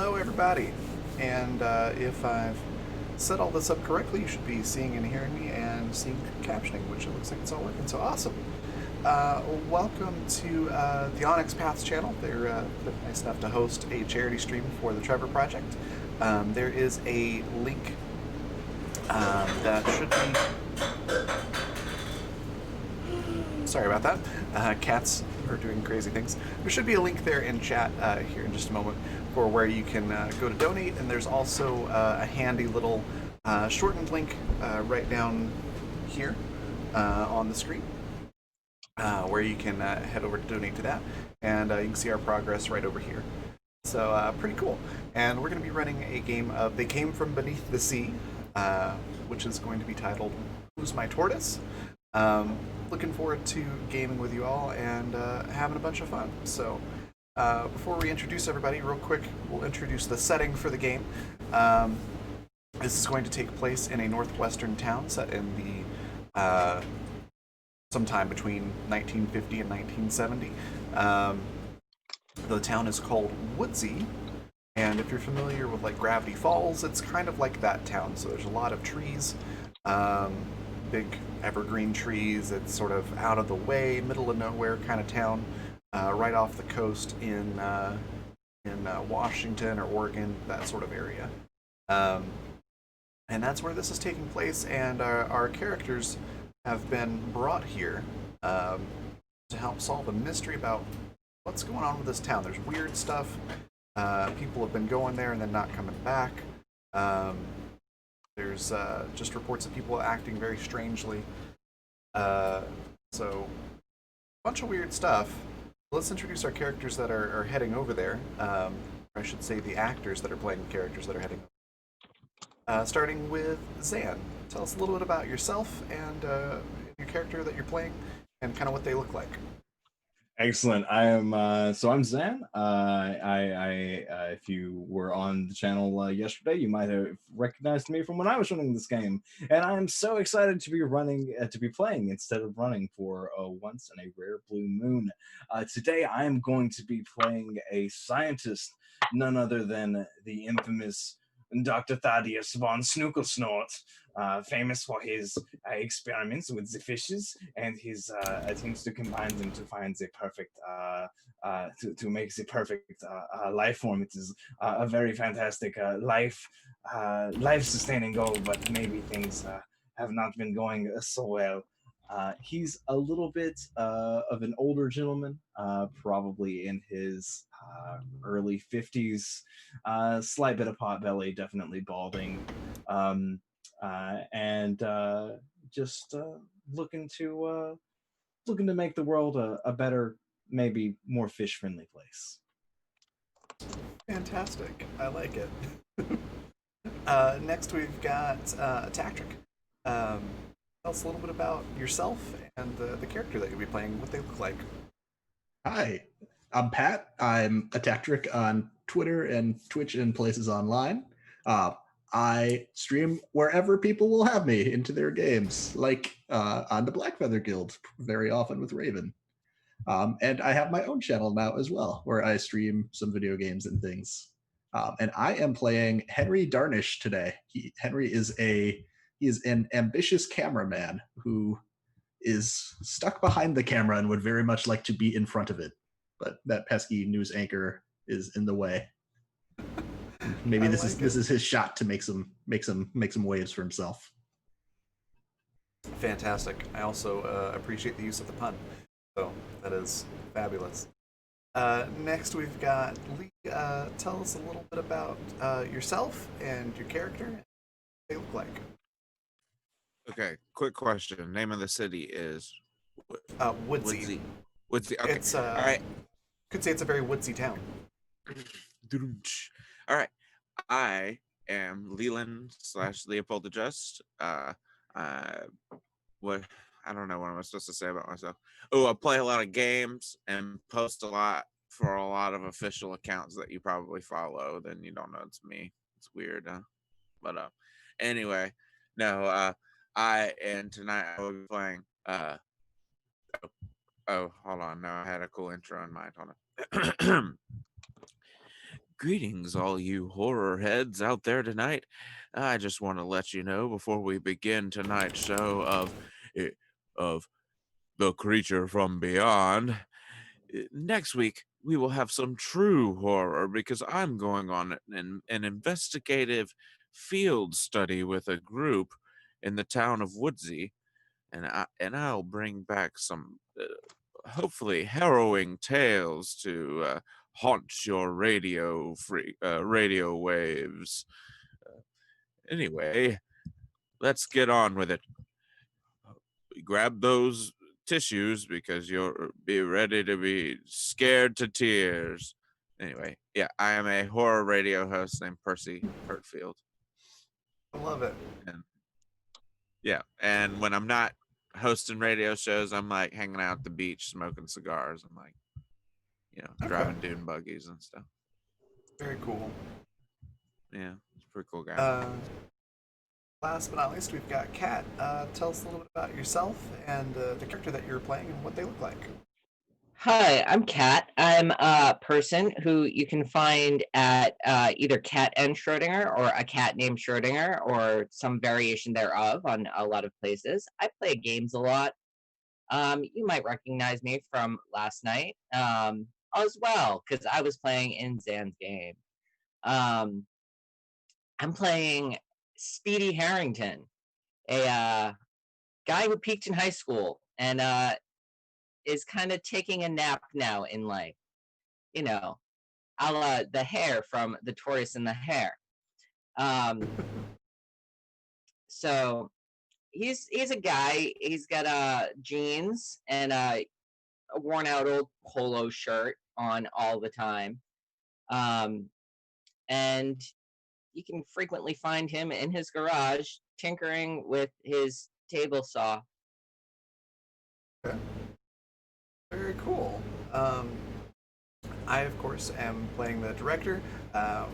Hello, everybody. And if I've set all this up correctly, you should be seeing and hearing me and seeing captioning, which it looks like it's all working. So awesome. Welcome to the Onyx Path channel. They're been nice enough to host a charity stream for the Trevor project. There is a link that should be. Sorry about that. Cats are doing crazy things. There should be a link there in chat here in just a moment for where you can go to donate, and there's also a handy little shortened link right down here on the screen where you can head over to donate to that, and you can see our progress right over here. So pretty cool. And we're going to be running a game of They Came From Beneath the Sea, which is going to be titled Who's My Tortoise? Looking forward to gaming with you all and having a bunch of fun. So before we introduce everybody, real quick, we'll introduce the setting for the game. This is going to take place in a northwestern town set in the sometime between 1950 and 1970. The town is called Woodsy, and if you're familiar with like Gravity Falls, it's kind of like that town. So there's a lot of trees, big evergreen trees. It's sort of out of the way, middle of nowhere kind of town, right off the coast in Washington or Oregon, that sort of area. And that's where this is taking place, and our characters have been brought here to help solve a mystery about what's going on with this town. There's weird stuff. People have been going there and then not coming back. There's just reports of people acting very strangely. So, a bunch of weird stuff. Let's introduce our characters that are heading over there. I should say the actors that are playing the characters that are heading over. Starting with Zan. Tell us a little bit about yourself and your character that you're playing and kind of what they look like. Excellent. I am I'm Zan. If you were on the channel yesterday, you might have recognized me from when I was running this game, and I am so excited to be playing instead of running for once in a rare blue moon. Today, I am going to be playing a scientist, none other than the infamous Dr. Thaddeus von Snooklesnort, famous for his experiments with the fishes and his attempts to combine them to find the perfect, to make the perfect life form. It is a very fantastic life-sustaining goal, but maybe things have not been going so well. He's a little bit of an older gentleman, probably in his early 50s, slight bit of pot belly, definitely balding, and just looking to make the world a better, maybe more fish-friendly place. Fantastic. I like it. Next, we've got Tactric. Tell us a little bit about yourself and the character that you'll be playing, what they look like. Hi, I'm Pat. I'm a Tactric on Twitter and Twitch and places online. I stream wherever people will have me into their games, like on the Blackfeather Guild, very often with Ravyn. And I have my own channel now as well, where I stream some video games and things. And I am playing Henry Darnish today. Henry is an ambitious cameraman who is stuck behind the camera and would very much like to be in front of it, but that pesky news anchor is in the way. Maybe this is his shot to make some waves for himself. Fantastic. I also appreciate the use of the pun, so that is fabulous. Next, we've got Lee. Tell us a little bit about yourself and your character. What they look like. Okay, quick question. Name of the city is Woodsy. Woodsy. Okay. It's all right. Could say it's a very woodsy town. All right. I am Leland / Leopold the Just. What I don't know what I'm supposed to say about myself. Oh, I play a lot of games and post a lot for a lot of official accounts that you probably follow. Then you don't know it's me. It's weird, huh? But anyway, no. Tonight I will be playing. Hold on. No, I had a cool intro in mind. Hold on. Greetings, all you horror heads out there tonight. I just want to let you know before we begin tonight's show of The Creature from Beyond. Next week, we will have some true horror because I'm going on an investigative field study with a group in the town of Woodsey, and I'll bring back some hopefully harrowing tales to haunt your radio waves. Anyway, let's get on with it. Grab those tissues because you'll be ready to be scared to tears. Anyway, yeah, I am a horror radio host named Percy Hertfield. I love it. And yeah, and when I'm not hosting radio shows, I'm like hanging out at the beach smoking cigars and like, driving dune buggies and stuff. Very cool. Yeah, it's a pretty cool guy. Last but not least, we've got Kat. Tell us a little bit about yourself and the character that you're playing and what they look like. Hi, I'm Kat. I'm a person who you can find at either Kat and Schrodinger or a cat named Schrodinger or some variation thereof on a lot of places. I play games a lot. You might recognize me from last night as well, because I was playing in Zan's game. I'm playing Speedy Harrington, a guy who peaked in high school and is kind of taking a nap now in life, a la the hare from The Tortoise and the Hare. So he's a guy. He's got jeans and a worn out old polo shirt on all the time, and you can frequently find him in his garage tinkering with his table saw. Okay. Very cool. I, of course, am playing the director,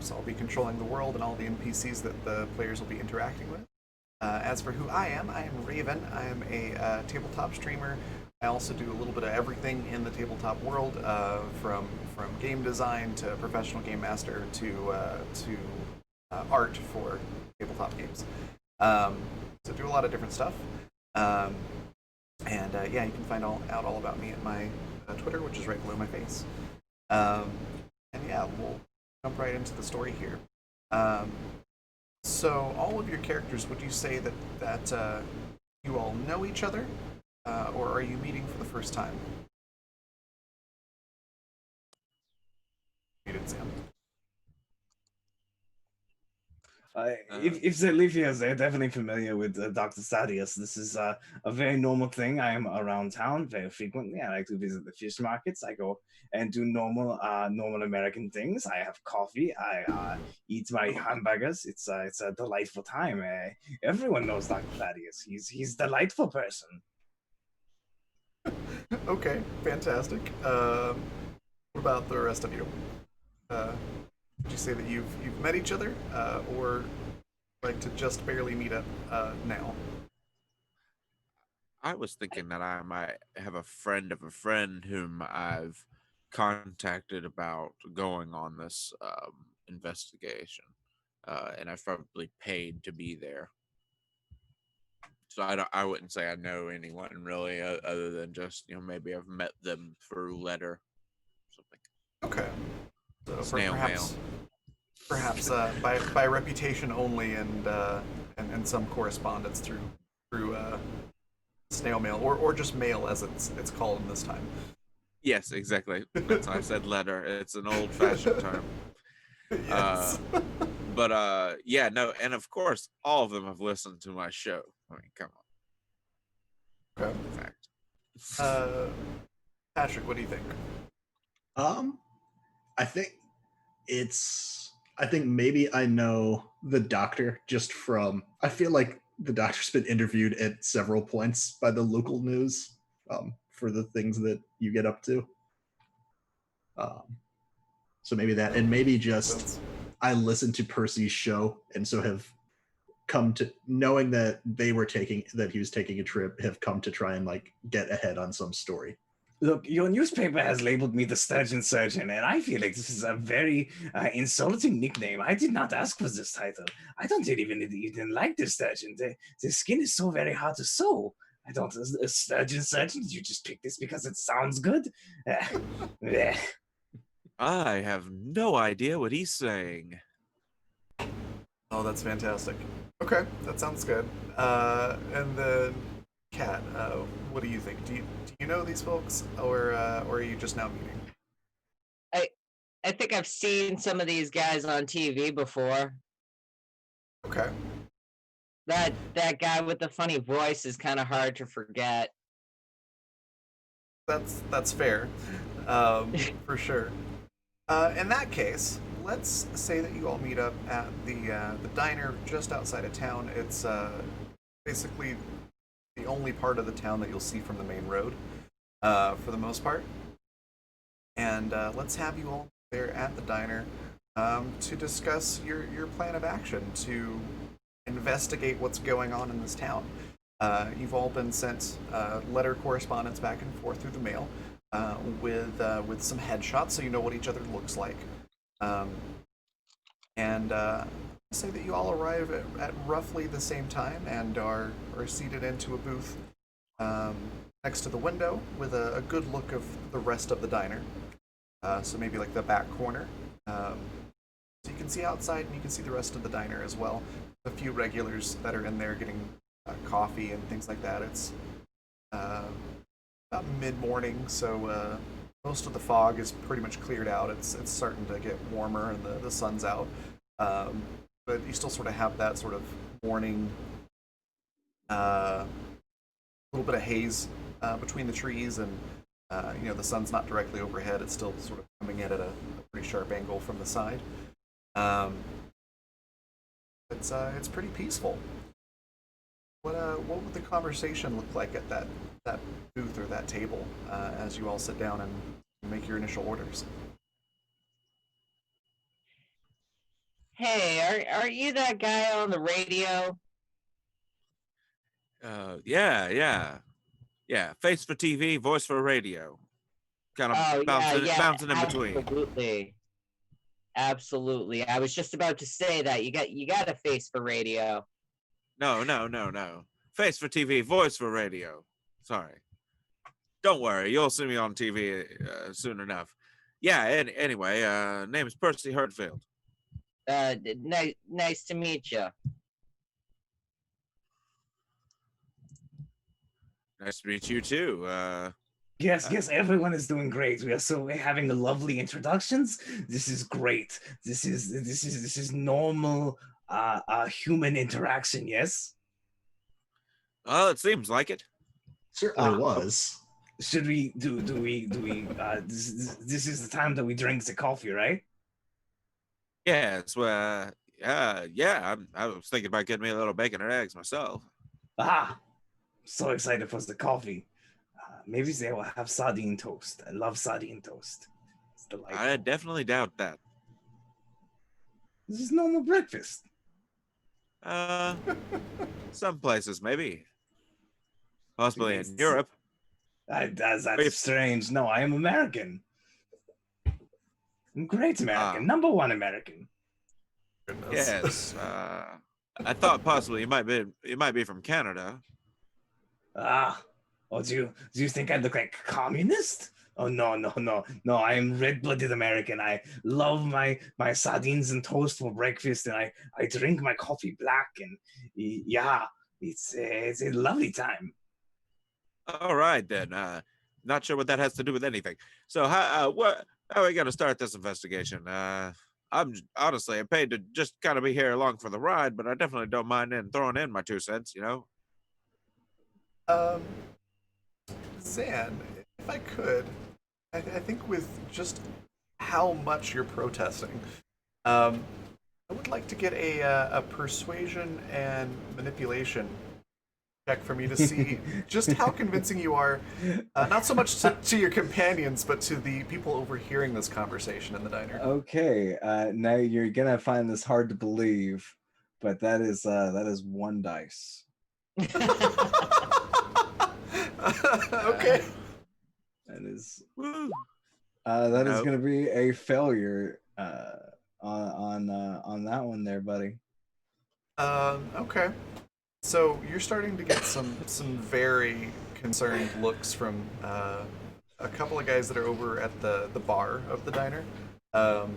so I'll be controlling the world and all the NPCs that the players will be interacting with. As for who I am Ravyn. I am a tabletop streamer. I also do a little bit of everything in the tabletop world, from game design to professional game master to art for tabletop games. So do a lot of different stuff. Yeah, you can find out all about me at my Twitter, which is right below my face. And yeah, we'll jump right into the story here. So all of your characters, would you say that you all know each other, or are you meeting for the first time? Muted, Sam. If they live here, they're definitely familiar with Dr. Sadius. This is a very normal thing. I am around town very frequently. I like to visit the fish markets. I go and do normal American things. I have coffee. I eat my hamburgers. It's a delightful time. Everyone knows Dr. Sadius. He's a delightful person. Okay, fantastic. What about the rest of you? Would you say that you've met each other, or like to just barely meet up now? I was thinking that I might have a friend of a friend whom I've contacted about going on this investigation, and I've probably paid to be there. So I wouldn't say I know anyone really, other than just maybe I've met them through letter, something. Okay. So Snail mail. Perhaps by reputation only, and some correspondence through snail mail, or just mail as it's called in this time. Yes, exactly. That's why I said letter. It's an old-fashioned term. Yes. Yeah, no, and of course, all of them have listened to my show. I mean, come on. Okay. In fact. Patrick, what do you think? I think maybe I know the doctor just from, I feel like the doctor's been interviewed at several points by the local news for the things that you get up to. So maybe that, and maybe just I listened to Percy's show and so have come to, knowing that he was taking a trip, have come to try and like get ahead on some story. Look, your newspaper has labeled me the Sturgeon Surgeon, and I feel like this is a very insulting nickname. I did not ask for this title. I don't even like the sturgeon. The skin is so very hard to sew. I don't. A Sturgeon Surgeon? Did you just pick this because it sounds good? Eh. I have no idea what he's saying. Oh, that's fantastic. Okay, that sounds good. And then, Kat, what do you think? Do you know these folks, or are you just now meeting? I think I've seen some of these guys on TV before. Okay, That guy with the funny voice is kind of hard to forget. that's fair, for sure. In that case, let's say that you all meet up at the diner just outside of town. It's basically the only part of the town that you'll see from the main road, for the most part. And let's have you all there at the diner to discuss your plan of action to investigate what's going on in this town. You've all been sent letter correspondence back and forth through the mail with some headshots, so you know what each other looks like. And say that you all arrive at roughly the same time and are seated into a booth next to the window with a good look of the rest of the diner. So maybe like the back corner. So you can see outside and you can see the rest of the diner as well. A few regulars that are in there getting coffee and things like that. It's about mid-morning, so most of the fog is pretty much cleared out. It's starting to get warmer and the sun's out. But you still sort of have that sort of morning, little bit of haze between the trees, and the sun's not directly overhead. It's still sort of coming in at a pretty sharp angle from the side. It's pretty peaceful. What would the conversation look like at that booth or that table as you all sit down and make your initial orders? Hey, are you that guy on the radio? Yeah. Face for TV, voice for radio. Kind of Oh yeah, bouncing in between. Absolutely. I was just about to say that you got a face for radio. No. Face for TV, voice for radio. Sorry. Don't worry, you'll see me on TV soon enough. Yeah. Anyway, name is Percy Hurtfield. Nice to meet you. Nice to meet you too. Yes, everyone is doing great. We're having lovely introductions. This is great. This is normal human interaction, yes? Well, it seems like it. Certainly was. Should we this is the time that we drink the coffee, right? Yes, well, yeah. I was thinking about getting me a little bacon and eggs myself. So excited for the coffee. Maybe they will have sardine toast. I love sardine toast. It's delightful. I definitely doubt that. This is normal breakfast. Some places maybe. Possibly in Europe. That's strange. No, I am American. I'm great American. Number one American. Yes. I thought possibly you might be from Canada. Oh, do you think I look like a communist? Oh no! I am red-blooded American. I love my sardines and toast for breakfast, and I drink my coffee black, and yeah, it's a lovely time. All right then. Not sure what that has to do with anything. So how are we gonna start this investigation? I'm paid to just kind of be here along for the ride, but I definitely don't mind throwing in my 2 cents. Zan, if I could, I think with just how much you're protesting, I would like to get a persuasion and manipulation check from you to see just how convincing you are, not so much to your companions, but to the people overhearing this conversation in the diner. Okay, now you're gonna find this hard to believe, but that is 1 dice. Okay. That That is Nope. going to be a failure on that one there, buddy. Okay. So you're starting to get some very concerned looks from a couple of guys that are over at the bar of the diner. Um,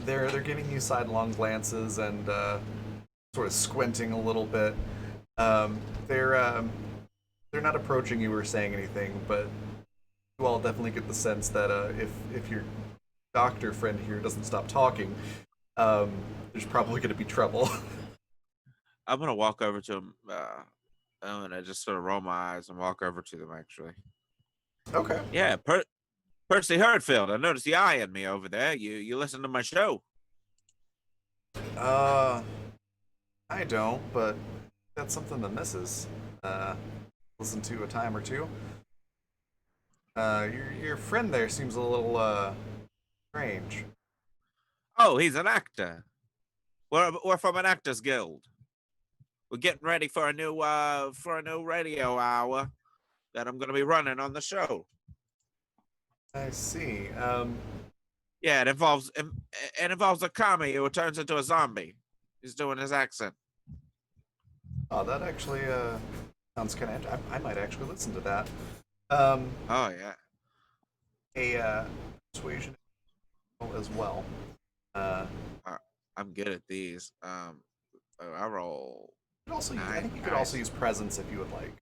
they're giving you sidelong glances and sort of squinting a little bit. Um, they're um, they're not approaching you or saying anything, but you all definitely get the sense that if your doctor friend here doesn't stop talking, um, there's probably going to be trouble. I'm gonna walk over to him. I'm gonna just sort of roll my eyes and walk over to them. Actually, Okay. yeah, Percy Hurtfield. I noticed you eyeing me over there. You listen to my show. Uh, I don't, but that's something the missus listen to a time or two. Your friend there seems a little strange. Oh, he's an actor. We're from an actors guild. We're getting ready for a new radio hour that I'm gonna be running on the show. I see. Yeah, it involves a commie who turns into a zombie. He's doing his accent. Oh, that actually sounds kind of. I might actually listen to that. Um, Oh yeah. a persuasion as well. Uh, I, I'm good at these. I roll you could also use, I think you could 9 also dice. use presence if you would like.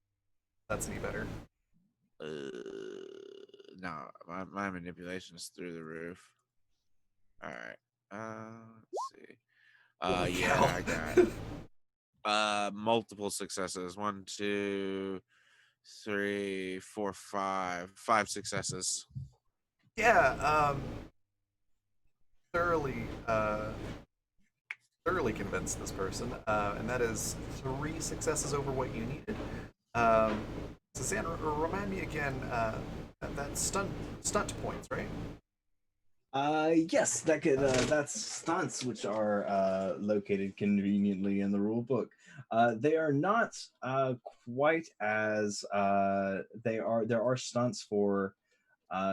That's any better. Uh, no, my manipulation is through the roof. All right. Let's see. Holy Yeah, cow. I got multiple successes. 1, 2, 3, 4, 5. 5 successes. Yeah. Thoroughly, thoroughly convinced this person, and that is 3 successes over what you needed. Suzanne, remind me again. That's stunt points, right? Yes, that's stunts which are located conveniently in the rule book. They are not quite as there are stunts for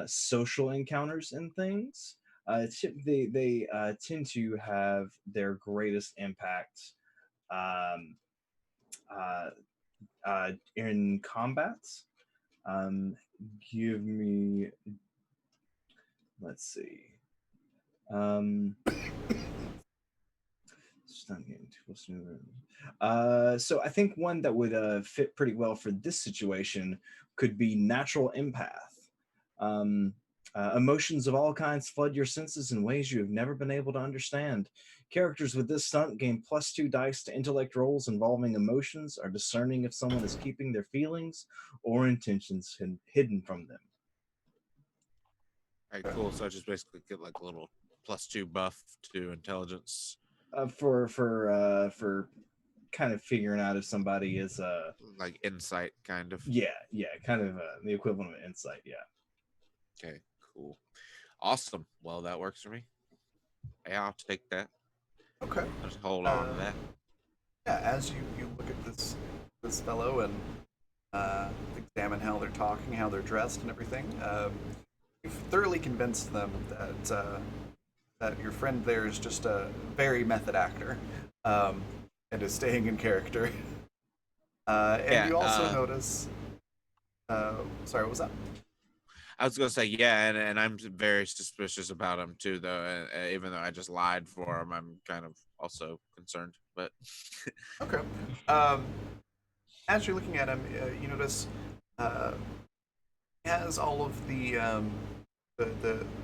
social encounters and things. They tend to have their greatest impact um, uh, in combats. Um, Give me, let's see. Um, so I think one that would fit pretty well for this situation could be natural empath. Um, Emotions of all kinds flood your senses in ways you have never been able to understand. Characters with this stunt gain +2 dice to intellect rolls involving emotions, are discerning if someone is keeping their feelings or intentions hidden from them. All right, cool. So I just basically get like a little +2 buff to intelligence, For kind of figuring out if somebody is like insight, kind of. yeah, kind of the equivalent of insight. Yeah. Okay, cool. Awesome. Well, that works for me. Yeah, I'll take that. Okay. I'll just hold on to that. Yeah, as you look at this fellow and examine how they're talking, how they're dressed, and everything, you've thoroughly convinced them that your friend there is just a very method actor, and is staying in character. And Yeah, you also notice. Sorry, what was that? I was gonna say yeah, and I'm very suspicious about him too, though. Even though I just lied for him, I'm kind of also concerned. But Okay. As you're looking at him, you notice uh, he has all of the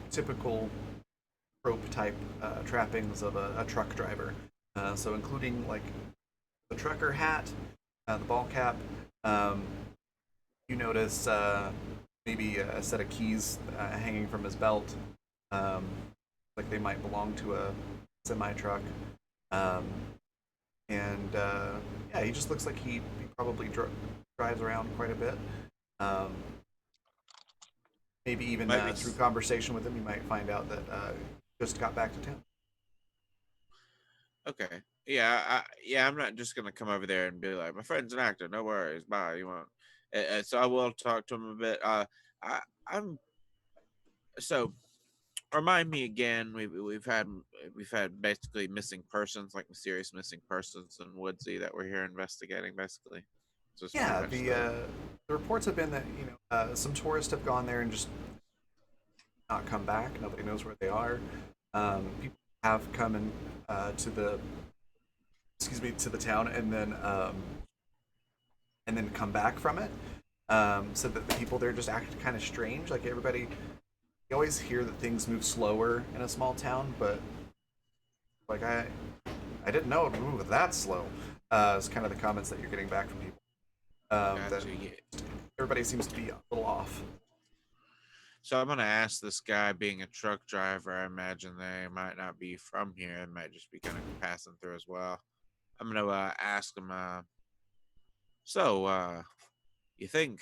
typical trope type trappings of a truck driver. So including like the trucker hat, the ball cap. Um, you notice maybe a set of keys hanging from his belt, um, like they might belong to a semi truck. Um, and yeah, he just looks like he probably drives around quite a bit. Um, maybe even maybe through conversation with him, you might find out that just got back to town. okay, yeah, I'm not just gonna come over there and be like, my friend's an actor. No worries, bye. You want? So I will talk to him a bit. I, I'm So remind me again. We've had basically missing persons, like mysterious missing persons in Woodsy that we're here investigating. Basically, just pretty Yeah, much the. the reports have been that some tourists have gone there and just not come back. Nobody knows where they are. People have come in to the to the town and then come back from it. Said that the people there just acted kind of strange. Like everybody, you always hear that things move slower in a small town, but like I didn't know it would move that slow. It's kind of the comments that you're getting back from people. That Gotcha, yeah. everybody seems to be a little off. So I'm gonna ask this guy, being a truck driver. I imagine they might not be from here. It might just be kind of passing through as well. I'm gonna ask him. So, you think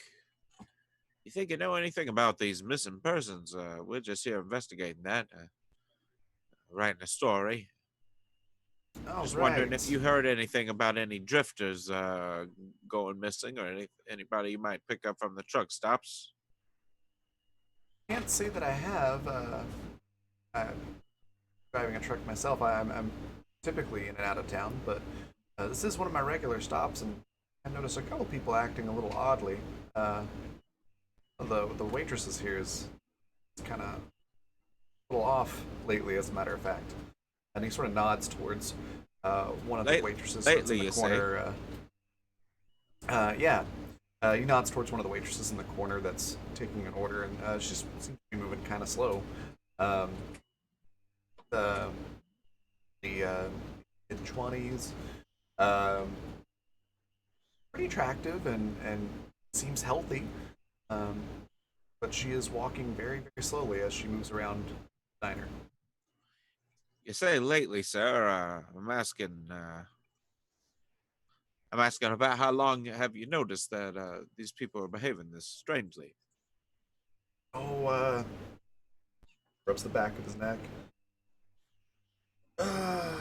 you know anything about these missing persons? We're just here investigating that, writing a story. All Just wondering right. if you heard anything about any drifters going missing, or anybody you might pick up from the truck stops. Can't say that I have. I'm driving a truck myself. I'm typically in and out of town, but this is one of my regular stops, and I noticed a couple people acting a little oddly. The waitresses here is kind of a little off lately, as a matter of fact. And he sort of nods towards one of the waitresses that's in lately, the you say? corner. Yeah. He nods towards one of the waitresses in the corner that's taking an order, and she seems to be moving kind of slow. Um, the mid-20s, pretty attractive and seems healthy, um, but she is walking very, very slowly as she moves around the diner. You say lately, sir. I'm asking. I'm asking about how long have you noticed that these people are behaving this strangely? Oh, rubs the back of his neck. Uh,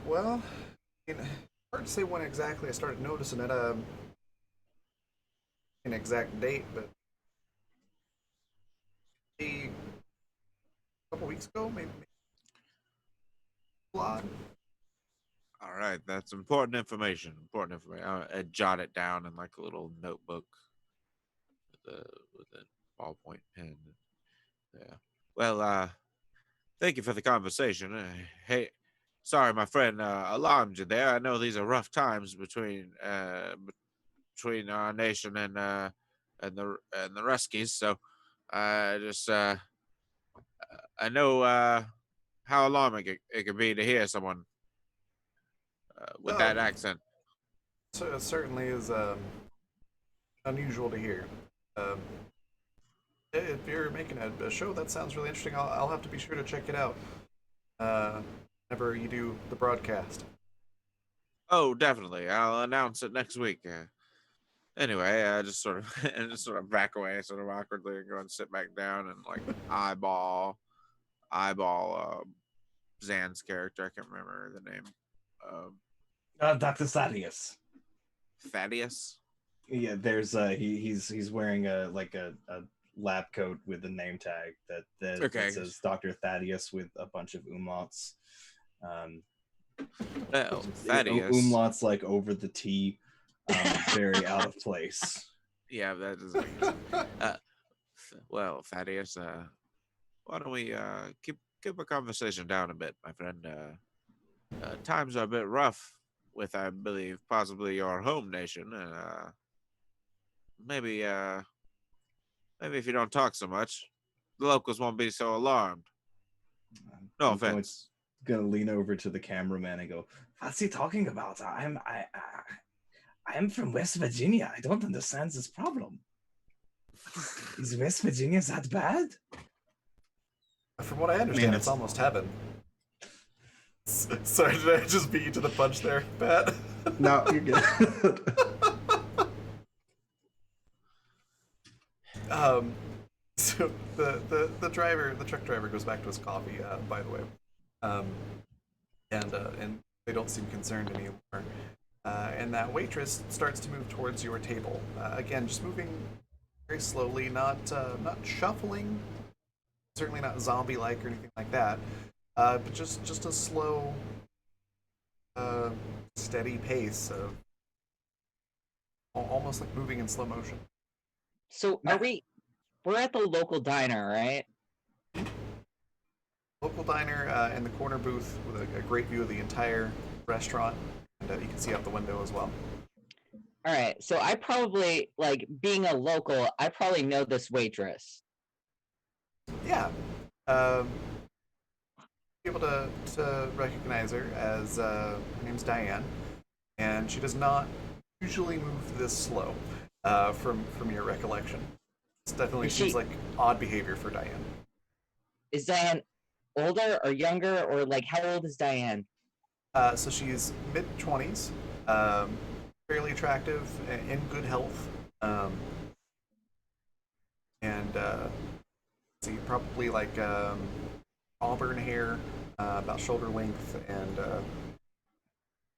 well, hard to say when exactly I started noticing it. An exact date, but maybe a couple weeks ago, maybe a lot. All right, that's important information. Important information. I jot it down in like a little notebook with a ballpoint pen. Yeah. Well, thank you for the conversation. Hey, sorry, my friend alarmed you there. I know these are rough times between our nation and the Ruskies. So, I just I know how alarming it can be to hear someone with Oh, that accent. so it certainly is unusual to hear. Um, if you're making a show, that sounds really interesting. I'll have to be sure to check it out. Uh, Whenever you do the broadcast. Oh, definitely. I'll announce it next week. Anyway, I just sort of and just sort of back away, sort of awkwardly, and go and sit back down and like eyeball Zan's character. I can't remember the name. Um, Dr. Thaddeus. Thaddeus. Yeah, there's he's wearing a lab coat with a name tag that Okay. says Dr. Thaddeus with a bunch of umlauts. Well, Thaddeus. Umlauts like over the T, very out of place. Yeah, that is. Well, Thaddeus. Why don't we keep our conversation down a bit, my friend? Times are a bit rough with, I believe, possibly your home nation. Maybe if you don't talk so much, the locals won't be so alarmed. No I'm offense. gonna lean over to the cameraman and go, "What's he talking about? I'm from West Virginia. I don't understand this problem. Is West Virginia that bad?" From what I understand, it's it's- almost heaven. Sorry, did I just beat you to the punch there, Pat? No, you're good. So the truck driver goes back to his coffee. By the way, and they don't seem concerned anymore. And that waitress starts to move towards your table. Again, just moving very slowly, not shuffling, Certainly not zombie-like or anything like that, but just a slow, steady pace of almost like moving in slow motion. So we're at the local diner, right? Local diner in the corner booth with a great view of the entire restaurant, and you can see out the window as well. All right. So I probably, like, being a local, I probably know this waitress. Yeah. Be able to recognize her as her name's Diane, and she does not usually move this slow. From your recollection, it definitely seems like odd behavior for Diane. Is Diane older or younger, or like how old is Diane? So she's mid-20s, fairly attractive, in good health, and see probably like auburn hair, about shoulder length, and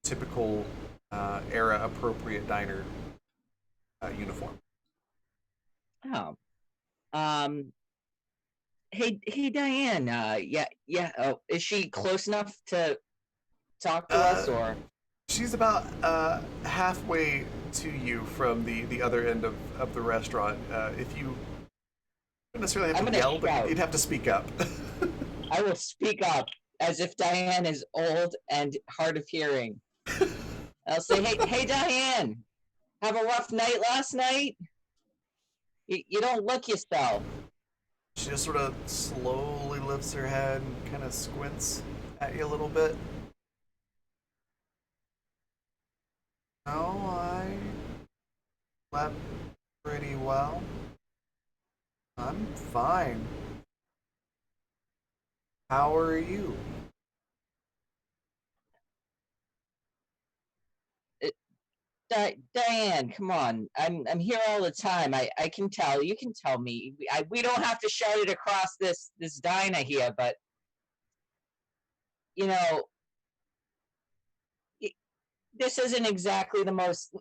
typical era-appropriate diner uniform. Oh, hey, Diane. Yeah. Oh, is she close enough to talk to us, or? She's about halfway to you from the other end of the restaurant. If you don't necessarily have to yell, but you'd have to speak up. I will speak up as if Diane is old and hard of hearing. I'll say, hey, Diane, have a rough night last night? You don't look yourself. She just sort of slowly lifts her head and kind of squints at you a little bit. No, I slept pretty well. I'm fine. How are you? Diane, come on. I'm here all the time. I can tell. You can tell me. We don't have to shout it across this diner here, but you know, this isn't exactly the most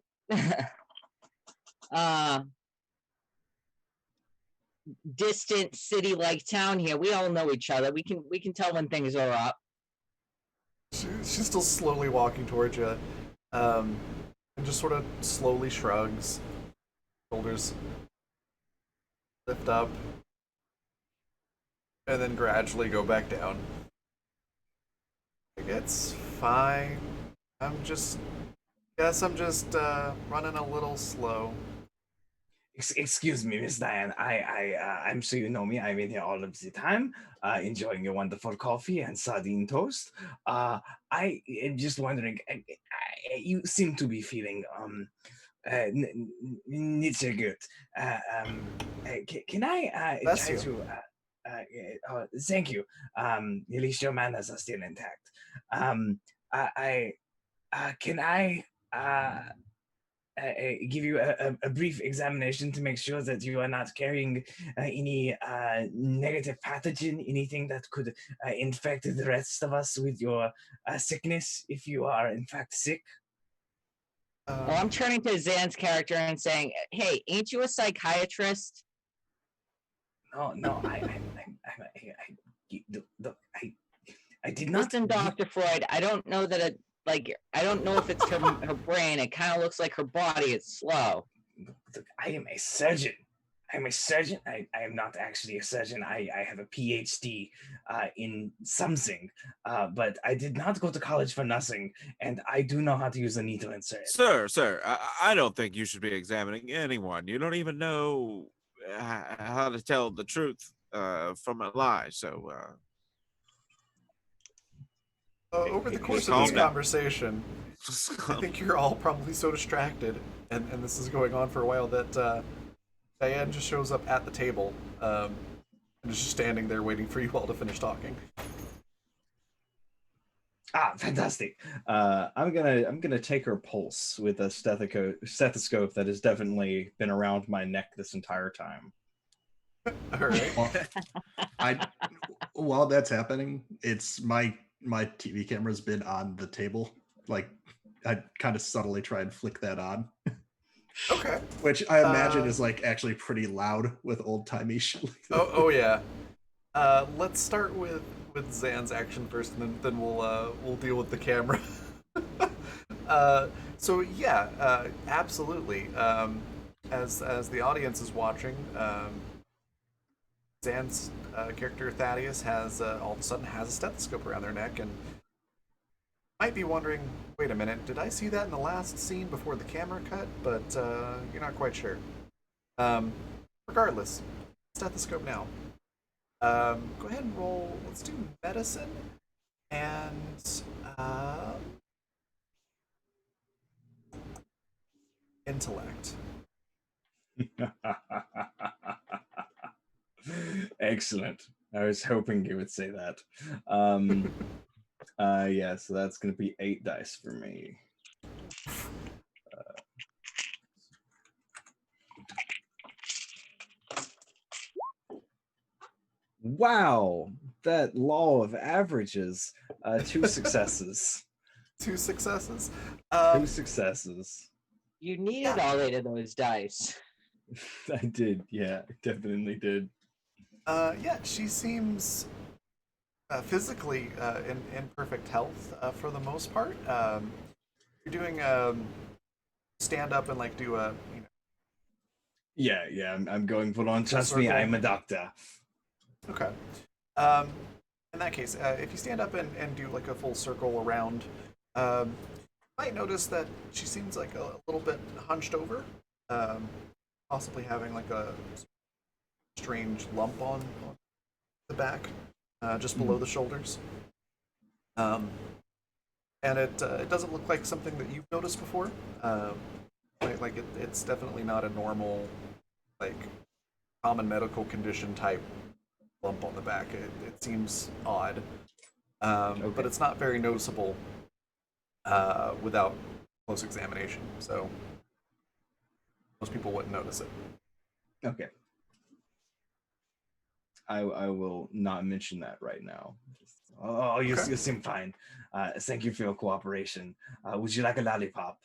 distant city like town here. We all know each other. We can tell when things are up. She's still slowly walking towards you, and just sort of slowly shrugs, shoulders lift up, and then gradually go back down. It's fine. Guess I'm just running a little slow. Excuse me, Miss Diane. I'm sure you know me. I'm in here all of the time, enjoying your wonderful coffee and sardine toast. I am just wondering. You seem to be feeling nicht so good. Can I Bless try you. to? Thank you. At least your manners are still intact. Can I? Give you a brief examination to make sure that you are not carrying any negative pathogen, anything that could infect the rest of us with your sickness if you are in fact sick. Well, I'm turning to Zan's character and saying, "Hey, ain't you a psychiatrist?" No, I did not. Listen, Dr. Freud, I don't know that I don't know if it's her brain. It kind of looks like her body. It's slow. Look, I am a surgeon. I'm a surgeon. I am not actually a surgeon. I have a PhD in something, but I did not go to college for nothing, and I do know how to use a needle insert. Sir, I don't think you should be examining anyone. You don't even know how to tell the truth from a lie. So, Over the course of this conversation, I think you're all probably so distracted, and this is going on for a while, that Diane just shows up at the table and is just standing there waiting for you all to finish talking. Fantastic. I'm gonna take her pulse with a stethoscope that has definitely been around my neck this entire time. All right. Well, while that's happening, it's my TV camera's been on the table. Like, I kind of subtly try and flick that on. Okay. Which I imagine is like actually pretty loud with old timey shit. Oh yeah. Let's start with Zan's action first, and then we'll deal with the camera. So yeah, absolutely. As the audience is watching, Zan's character Thaddeus has all of a sudden has a stethoscope around their neck, and might be wondering, wait a minute, did I see that in the last scene before the camera cut? But you're not quite sure. Regardless, stethoscope now. Go ahead and roll. Let's do medicine and intellect. Excellent. I was hoping you would say that. Yeah, so that's going to be 8 dice for me. Wow, that law of averages. 2 successes. 2 successes. 2 successes. You needed all 8 of those dice. I did, yeah, I definitely did. Yeah, she seems physically in perfect health for the most part. You're doing stand up and like do a Yeah, I'm going full on. Trust me, circle. I'm a doctor. Okay. In that case, if you stand up and do like a full circle around, you might notice that she seems like a little bit hunched over, possibly having like a strange lump on the back, just below the shoulders. And it doesn't look like something that you've noticed before. It's definitely not a normal, like, common medical condition type lump on the back. It seems odd, but it's not very noticeable without close examination. So most people wouldn't notice it. Okay. I will not mention that right now. Oh, you seem fine. Thank you for your cooperation. Would you like a lollipop?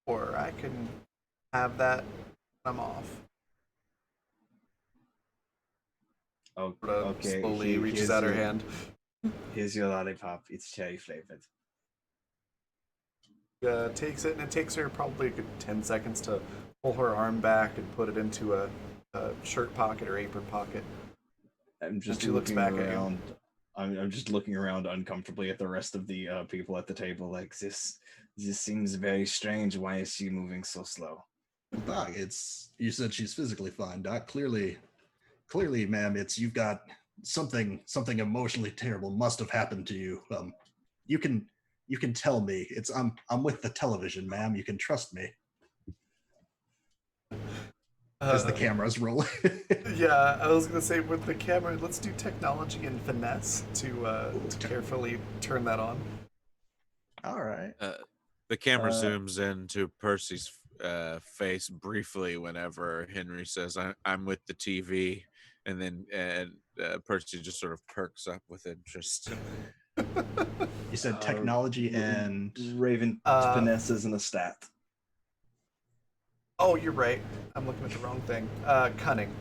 Or I can have that when I'm off. Oh, Sort of okay. slowly reaches out her hand. Here's your lollipop. It's cherry flavored. Takes it, and it takes her probably a good 10 seconds to pull her arm back and put it into a shirt pocket or apron pocket. I'm just she looks looking back at around. I'm just looking around uncomfortably at the rest of the people at the table. Like this seems very strange. Why is she moving so slow? Doc, you said she's physically fine, Doc. Clearly, ma'am, you've got something emotionally terrible must have happened to you. You can tell me. I'm with the television, ma'am. You can trust me. As the camera's rolling. Yeah, I was gonna say with the camera, let's do technology and finesse to carefully turn that on. All right. The camera zooms into Percy's face briefly whenever Henry says, I'm with the TV. And then Percy just sort of perks up with interest. You said technology and Ravyn finesse isn't a stat. Oh, you're right. I'm looking at the wrong thing. Cunning.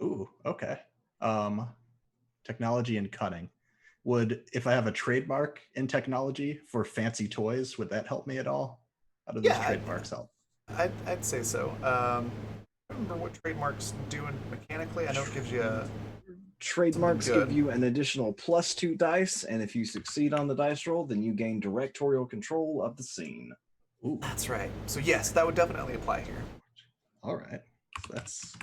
Ooh, okay. Technology and cunning. If I have a trademark in technology for fancy toys, would that help me at all? How do those trademarks help? I'd say so. I don't remember what trademarks do mechanically. I know it gives you a... Trademarks give you an additional +2 dice, and if you succeed on the dice roll, then you gain directorial control of the scene. Ooh. That's right. So yes, that would definitely apply here. All right. That's...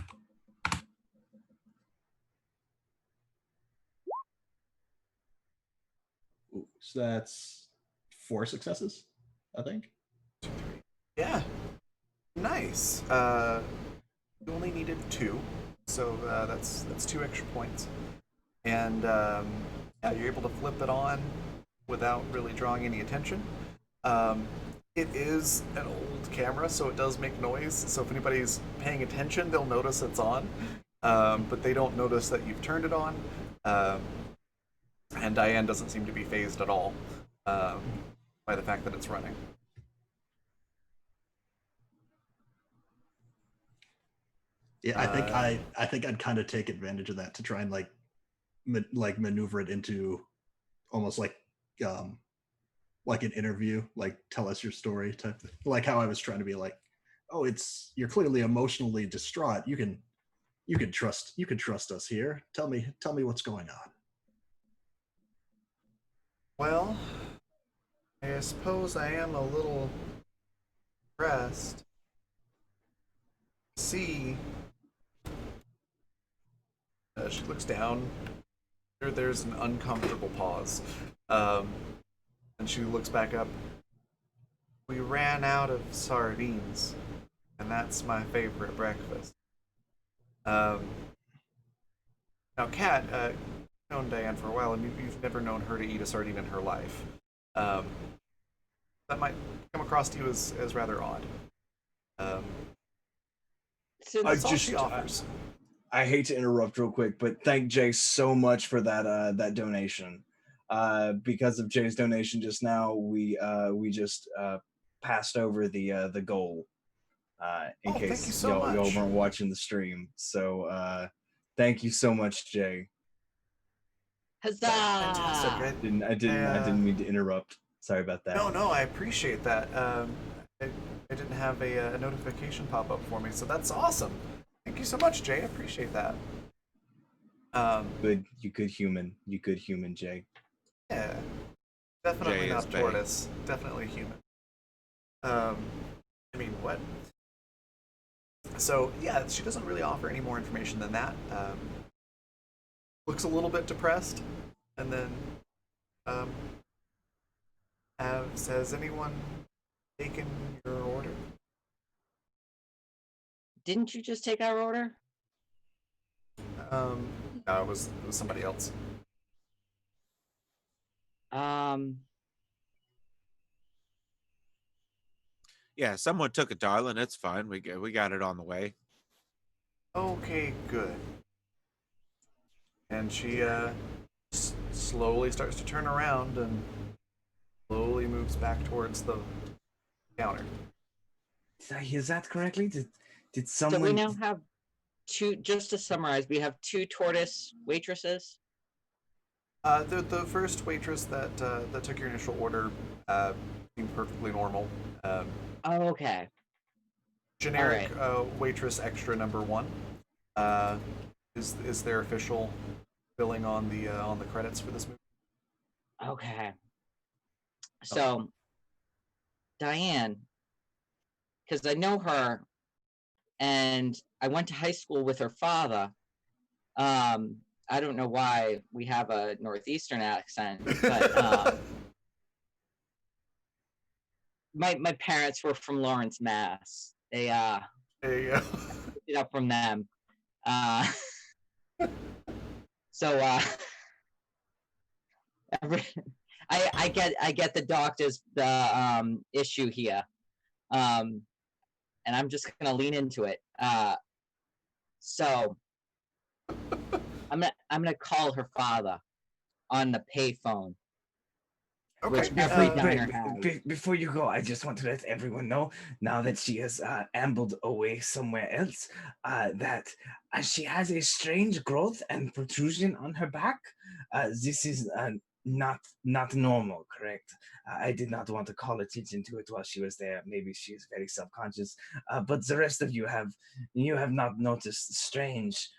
Ooh, so that's 4 successes, I think. Yeah. Nice. You only needed 2, so that's 2 extra points. And yeah, you're able to flip it on without really drawing any attention. It is an old camera, so it does make noise. So if anybody's paying attention, they'll notice it's on, but they don't notice that you've turned it on. And Diane doesn't seem to be fazed at all by the fact that it's running. Yeah, I think I'd kind of take advantage of that to try and like maneuver it into almost like an interview, like tell us your story type, like how I was trying to be like, oh, you're clearly emotionally distraught. You can trust us here. Tell me what's going on. Well, I suppose I am a little depressed. See, she looks down. There's an uncomfortable pause, and she looks back up. We ran out of sardines, and that's my favorite breakfast. Um, Now, Kat, you've known Diane for a while, and you've never known her to eat a sardine in her life. Um, that might come across to you as rather odd. Um, that's all she offers. I hate to interrupt real quick, but thank Jay so much for that donation. Because of Jay's donation just now, we just passed over the goal. In Thank you case so y'all much. weren't watching the stream, so thank you so much, Jay. Fantastic. Huzzah! I didn't mean to interrupt. Sorry about that. No, I appreciate that. I didn't have a notification pop up for me, so that's awesome. Thank you so much, Jay. I appreciate that. You good human, Jay. Yeah, definitely Jay not is bae. tortoise. Definitely human. I mean, what? So yeah, she doesn't really offer any more information than that. Looks a little bit depressed, and then has anyone taken your order? Didn't you just take our order? No, it was somebody else. Yeah, someone took it, darling. It's fine. We got it on the way. Okay, good. And she slowly starts to turn around and slowly moves back towards the counter. Did I hear that correctly? Did So someone? we now have two. Just to summarize, we have two tortoise waitresses. The first waitress that took your initial order seemed perfectly normal. Oh, okay. Generic waitress extra number 1 is their official billing on the credits for this movie. Okay. So, Diane, because I know her, and I went to high school with her father. I don't know why we have a northeastern accent, but my parents were from Lawrence, Mass. They There you go. picked it up from them. So I get the doctor's issue here, and I'm just gonna lean into it. So I'm gonna call her father on the payphone. Okay. Which every diner has. Before you go, I just want to let everyone know, now that she has ambled away somewhere else, that she has a strange growth and protrusion on her back. This is not normal, correct? I did not want to call attention to it while she was there. Maybe she is very self-conscious. But the rest of you have not noticed strange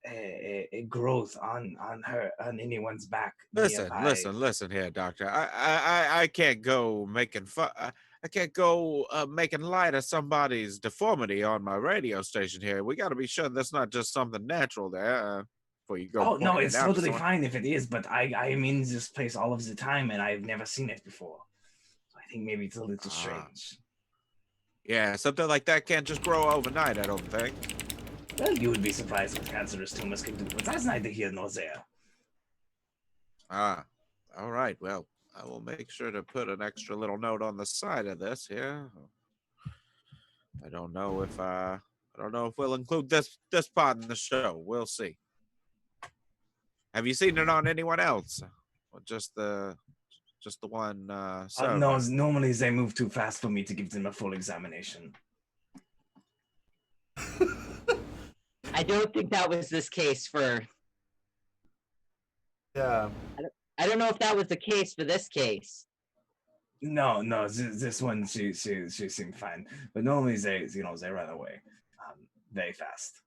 a growth on anyone's back nearby. Listen here, doctor. I can't go making fun. I can't go making light of somebody's deformity on my radio station here. We got to be sure that's not just something natural there. Before you go. Oh no, pointing it it's out to totally someone. fine if it is, but I'm in this place all of the time and I've never seen it before. So I think maybe it's a little strange. Yeah, something like that can't just grow overnight, I don't think. Well, you would be surprised what cancerous tumors can do, but that's neither here nor there. All right. Well, I will make sure to put an extra little note on the side of this here. I don't know if we'll include this part in the show. We'll see. Have you seen it on anyone else? Or just the one server? No, normally they move too fast for me to give them a full examination. I don't think that was this case for. Yeah. I don't know if that was the case for this case. No, this one she seemed fine, but normally they they run away, very fast,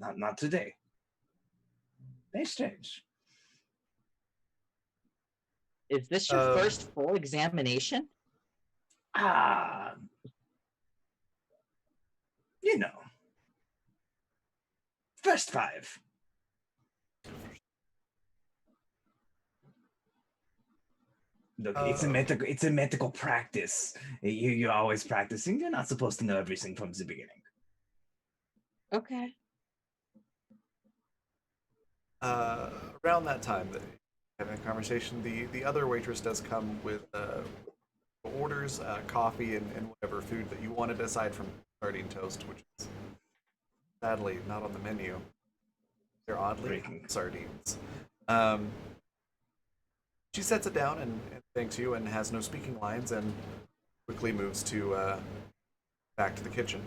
but not today. Very strange. Is this your first full examination? Ah, you know, first 5. Look, it's a medical practice. You're always practicing. You're not supposed to know everything from the beginning. Okay. Around that time, that having a conversation, the other waitress does come with orders, coffee, and whatever food that you wanted, aside from sardine toast, which is sadly not on the menu. They're oddly Breaking. sardines. She sets it down and thanks you and has no speaking lines and quickly moves to back to the kitchen.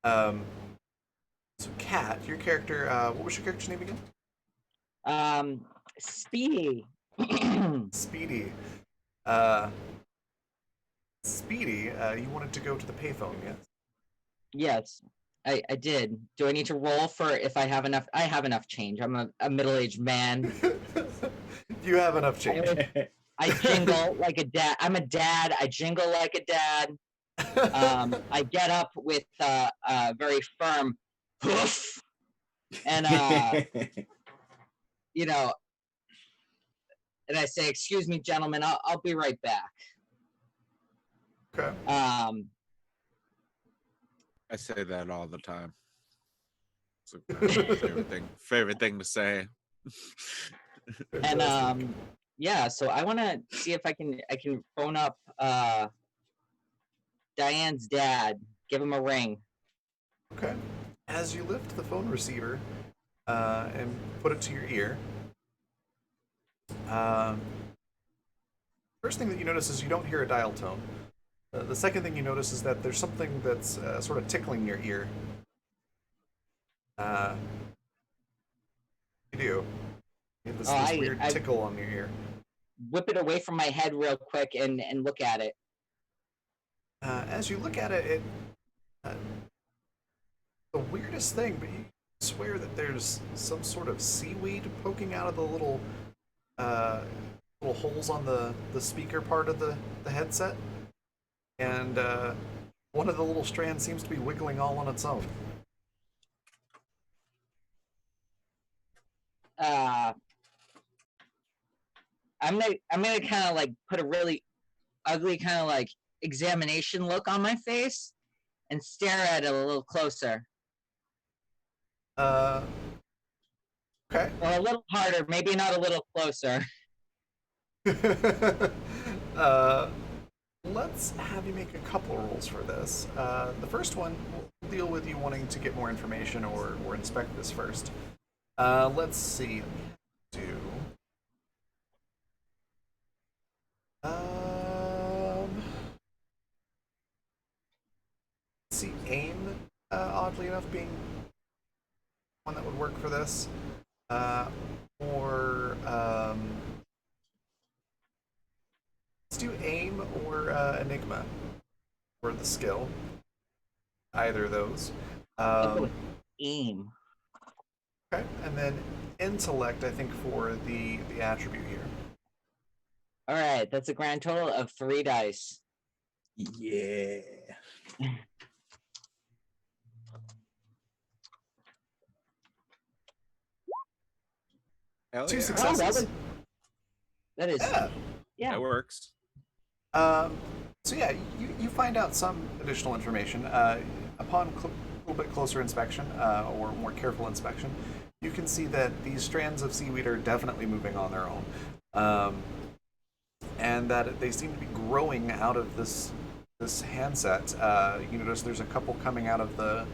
So, Kat, your character, what was your character's name again? Speedy. Speedy. Speedy, you wanted to go to the payphone, yes? Yes, I did. Do I need to roll for if I have enough? I have enough change. I'm a middle-aged man. You have enough change. I jingle like a dad. I'm a dad. I jingle like a dad. I get up with a very firm hoof, and you know, and I say, "Excuse me, gentlemen. I'll be right back." Okay. I say that all the time. It's my favorite thing to say. And yeah, so I want to see if I can phone up Diane's dad, give him a ring. Okay. As you lift the phone receiver and put it to your ear, first thing that you notice is you don't hear a dial tone. The second thing you notice is that there's something that's sort of tickling your ear. You do. You get this weird tickle on your ear. Whip it away from my head real quick and look at it. As you look at it, the weirdest thing, but you swear that there's some sort of seaweed poking out of the little holes on the speaker part of the headset. And one of the little strands seems to be wiggling all on its own. I'm gonna kind of like put a really ugly kind of like examination look on my face and stare at it a little closer. Okay. Or a little harder, maybe not a little closer. Let's have you make a couple rolls for this. The first one will deal with you wanting to get more information or inspect this first. Let's see. See, aim, oddly enough, being one that would work for this. Or let's do aim or enigma for the skill. Either of those. I'll go with aim. Okay, and then intellect, I think, for the attribute here. All right, that's a grand total of 3 dice. Yeah. Hell 2 yeah. successes. That is, yeah. That works. So yeah, you find out some additional information. Upon a little bit closer inspection, or more careful inspection, you can see that these strands of seaweed are definitely moving on their own. And that they seem to be growing out of this handset. You notice there's a couple coming out of the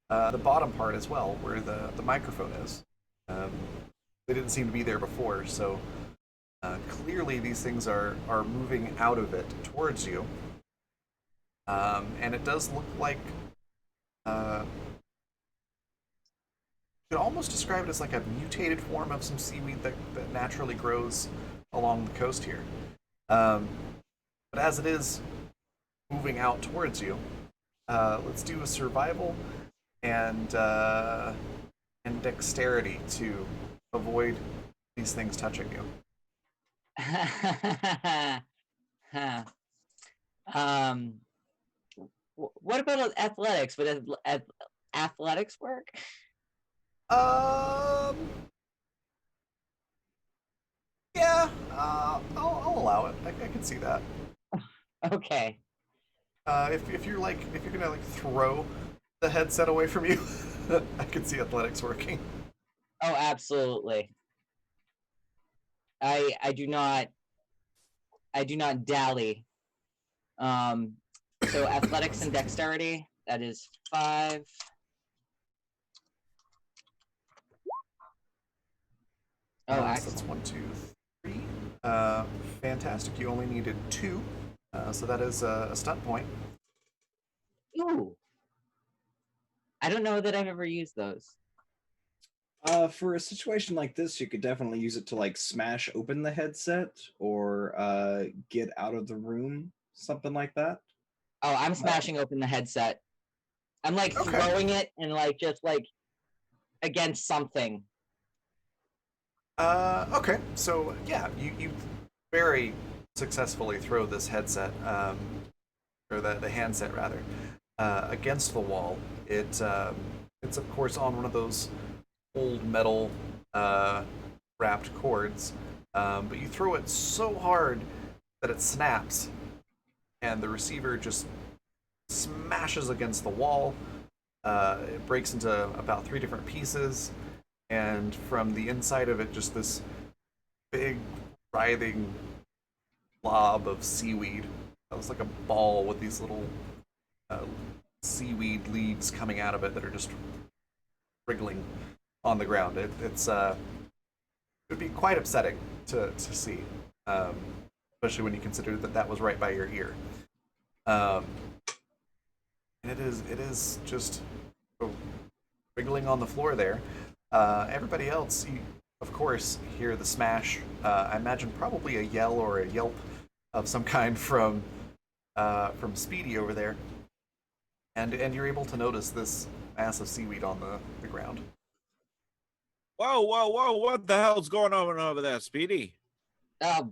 bottom part as well, where the microphone is. They didn't seem to be there before, so clearly these things are moving out of it towards you. And it does look like could almost describe it as like a mutated form of some seaweed that naturally grows along the coast here. But as it is moving out towards you, let's do a survival and dexterity to avoid these things touching you. What about athletics? Would athletics work? Yeah, I'll allow it. I can see that. Okay. If you're gonna like throw the headset away from you, I can see athletics working. Oh, absolutely. I do not dally. So athletics and dexterity, that is 5. Oh, So excellent. that's 1, 2, 3. Fantastic. You only needed 2, so that is a stunt point. Ooh. I don't know that I've ever used those. For a situation like this, you could definitely use it to like smash open the headset or get out of the room, something like that. Oh, I'm smashing open the headset. I'm like Okay. throwing it and like just like against something. Okay. So yeah, you very successfully throw this headset, or the handset rather, against the wall. It's of course on one of those old metal wrapped cords, but you throw it so hard that it snaps, and the receiver just smashes against the wall. It breaks into about 3 different pieces, and from the inside of it, just this big, writhing blob of seaweed. It looks like a ball with these little seaweed leaves coming out of it that are just wriggling on the ground. It would be quite upsetting to see, especially when you consider that was right by your ear. And it is just wriggling on the floor there. Everybody else, you, of course, hear the smash. I imagine probably a yell or a yelp of some kind from Speedy over there. And you're able to notice this mass of seaweed on the ground. Whoa, whoa, whoa! What the hell's going on over there, Speedy? Oh,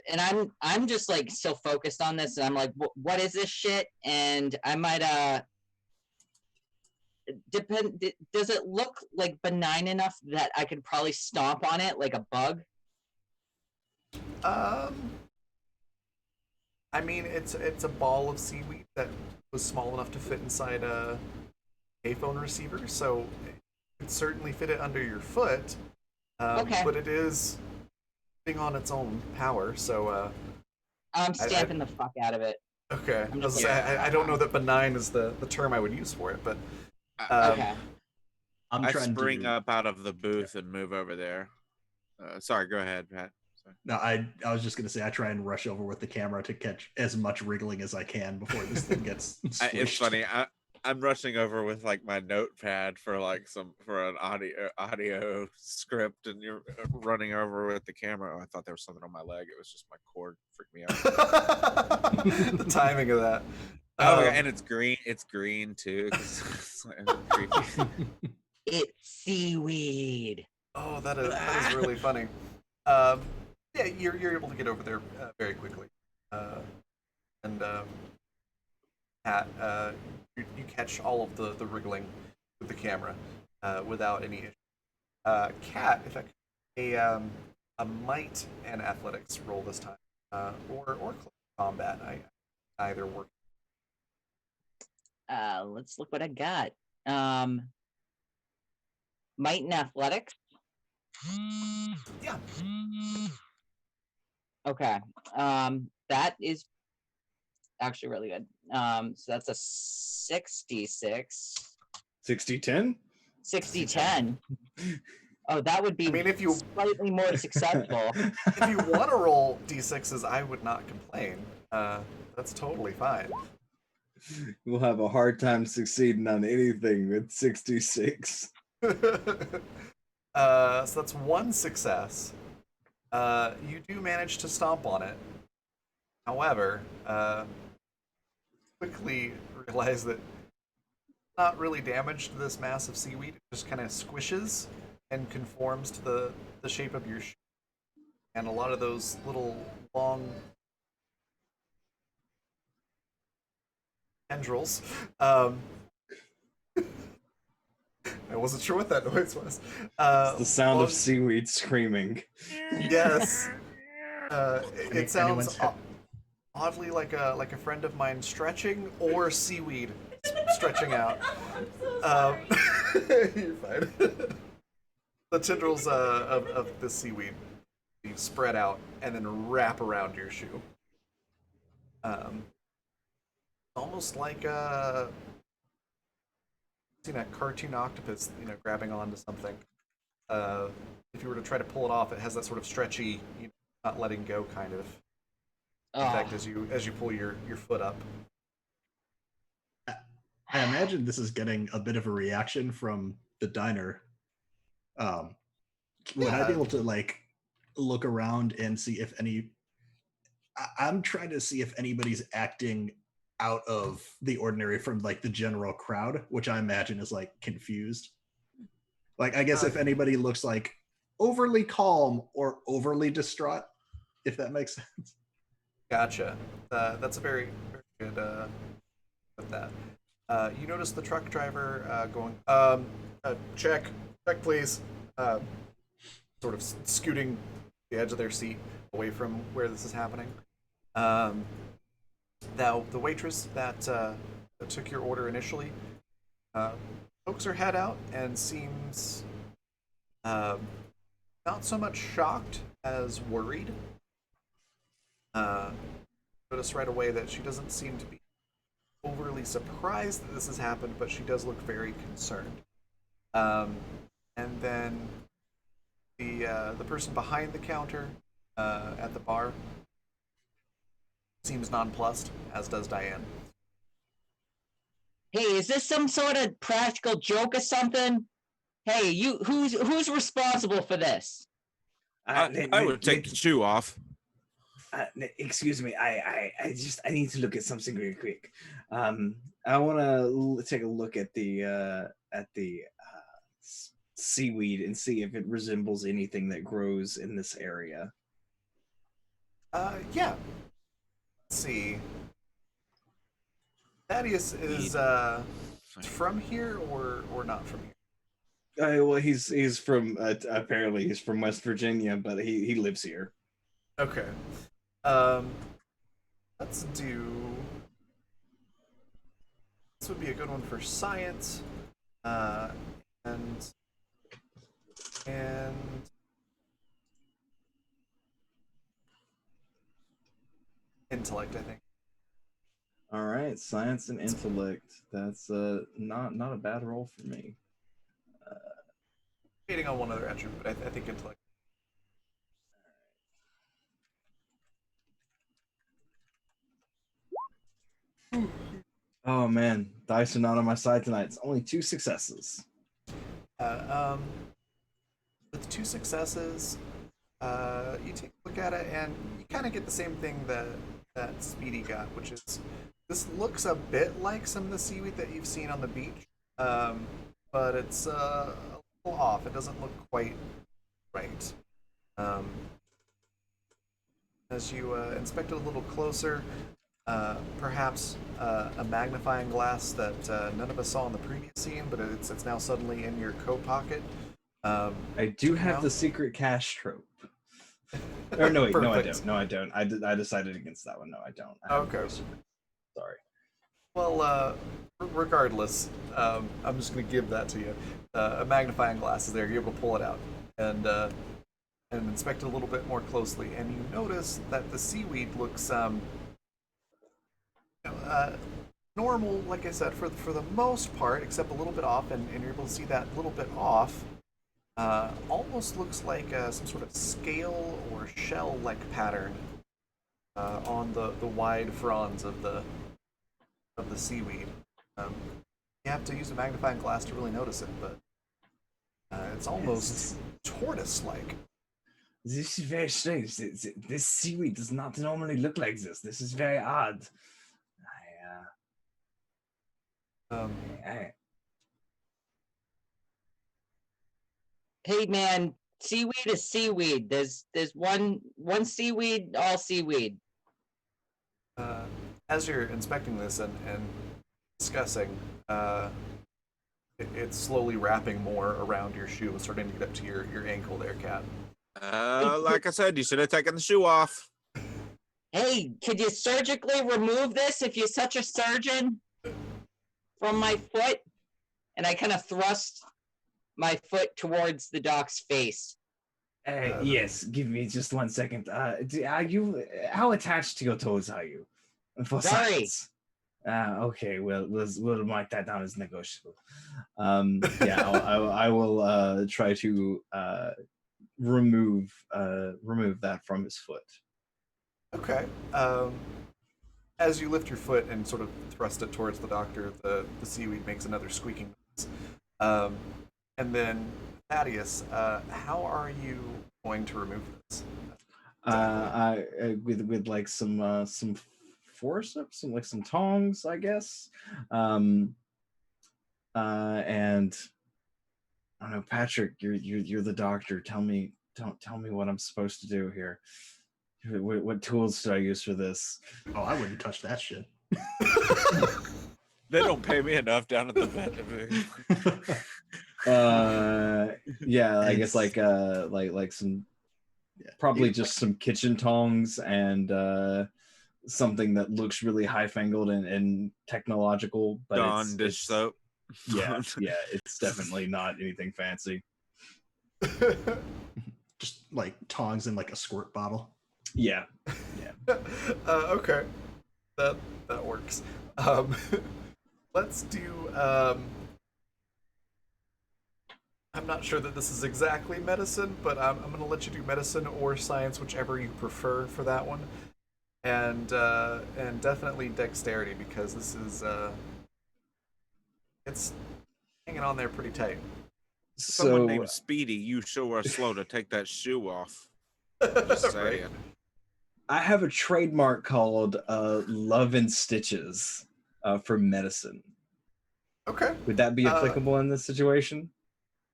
and I'm just like so focused on this, and I'm like, what is this shit? And I might depend. Does it look like benign enough that I could probably stomp on it like a bug? I mean, it's a ball of seaweed that was small enough to fit inside a phone receiver, so you could certainly fit it under your foot. Okay. But it is sitting on its own power, so I'm stamping the fuck out of it. okay. I'm just I don't know that benign is the term I would use for it, but Okay. I'm I trying spring to. up out of the booth and move over there. Sorry, go ahead, Pat. Sorry. No, I was just gonna say I try and rush over with the camera to catch as much wriggling as I can before this thing gets. It's squished. funny. I'm rushing over with like my notepad for like for an audio script, and you're running over with the camera. Oh, I thought there was something on my leg. It was just my cord. Freaked me out. the timing of that. Oh, and it's green. It's green too. 'Cause it's like, creepy. It's seaweed. Oh, that is really funny. Yeah, you're able to get over there very quickly, and Pat, you catch all of the wriggling with the camera without any issue. Cat, if I could, a might and athletics roll this time, or close combat. I either work. Let's look what I got. Might and athletics. Yeah. Okay. That is actually really good. So that's a 66. 60-10? 60-10. Oh, that would be I mean, if you slightly more successful. if you want to roll d6s, I would not complain. That's totally fine. We'll have a hard time succeeding on anything with 66. So that's one success. You do manage to stomp on it. However, quickly realize that not really damage to this mass of seaweed. It just kind of squishes and conforms to the shape of your shoe. And a lot of those little long tendrils. I wasn't sure what that noise was. It's the sound of long- seaweed screaming. Yes. It sounds Anyone's head- oddly like a friend of mine stretching or seaweed stretching out. You're fine. The tendrils of the seaweed spread out and then wrap around your shoe. Almost like seen a cartoon octopus, grabbing onto something. If you were to try to pull it off, it has that sort of stretchy, not letting go kind of effect as you pull your foot up. I imagine this is getting a bit of a reaction from the diner. Would I be able to like look around and see if I'm trying to see if anybody's acting out of the ordinary from like the general crowd, which I imagine is like confused. Like, I guess if anybody looks like overly calm or overly distraught, if that makes sense. Gotcha. That's a very, very good with that. You notice the truck driver going, check, please. Sort of scooting the edge of their seat away from where this is happening. Now, the waitress that took your order initially pokes her head out and seems not so much shocked as worried. Notice right away that she doesn't seem to be overly surprised that this has happened, but she does look very concerned. And then the person behind the counter at the bar seems nonplussed, as does Diane. Hey, is this some sort of practical joke or something? Hey, you, who's responsible for this? I would take the shoe off. Excuse me, I need to look at something really quick. I want to take a look at the seaweed and see if it resembles anything that grows in this area. Yeah. Let's see. Thaddeus is from here or not from here? Well, he's from apparently he's from West Virginia, but he lives here. Okay. Let's do. This would be a good one for science, and intellect, I think. All right, science and intellect. That's not a bad roll for me. Waiting on one other attribute, but I think intellect. Oh man, dice are not on my side tonight. It's only 2 successes. With 2 successes, you take a look at it and you kind of get the same thing that Speedy got, which is this looks a bit like some of the seaweed that you've seen on the beach, but it's a little off. It doesn't look quite right. As you inspect it a little closer, perhaps a magnifying glass that none of us saw in the previous scene, but it's now suddenly in your coat pocket. I do have the secret cash trope. Or no, wait, no, I don't. No, I don't. I decided against that one. No, I don't. Okay. Sorry. Well, regardless, I'm just going to give that to you. A magnifying glass is there. You're able to pull it out and inspect it a little bit more closely, and you notice that the seaweed looks normal, like I said, for the most part, except a little bit off, and you're able to see that little bit off. Almost looks like some sort of scale or shell-like pattern on the wide fronds of the seaweed. You have to use a magnifying glass to really notice it, but It's almost tortoise-like. This is very strange. This seaweed does not normally look like this. This is very odd. Um, Hey man, seaweed is seaweed. There's one seaweed, all seaweed. as you're inspecting this and discussing, it's slowly wrapping more around your shoe, starting to get up to your ankle there, Cat. Like I said, you should have taken the shoe off. Hey, could you surgically remove this if you're such a surgeon from my foot? And I kind of thrust my foot towards the dog's face. Yes, give me just 1 second. Are you? How attached to your toes are you? For Very. science. Okay, we'll mark that down as negotiable. Yeah, I will try to remove that from his foot. Okay. As you lift your foot and sort of thrust it towards the doctor, the seaweed makes another squeaking noise. And then, Thaddeus, how are you going to remove this? With like some forceps, some tongs, I guess. And I don't know, Patrick, you're the doctor. Tell me what I'm supposed to do here. What tools should I use for this? Oh, I wouldn't touch that shit. They don't pay me enough down at the vet. Yeah, I guess like some, probably just some kitchen tongs and something that looks really high-fangled and technological, but Dawn dish soap. Yeah, it's definitely not anything fancy. Just like tongs in like a squirt bottle. Yeah. Okay, that works. Let's do. I'm not sure that this is exactly medicine, but I'm going to let you do medicine or science, whichever you prefer for that one, and definitely dexterity, because this is it's hanging on there pretty tight. Someone named Speedy, you sure are slow to take that shoe off. Just saying. Right. I have a trademark called Love and Stitches for medicine. Okay. Would that be applicable in this situation?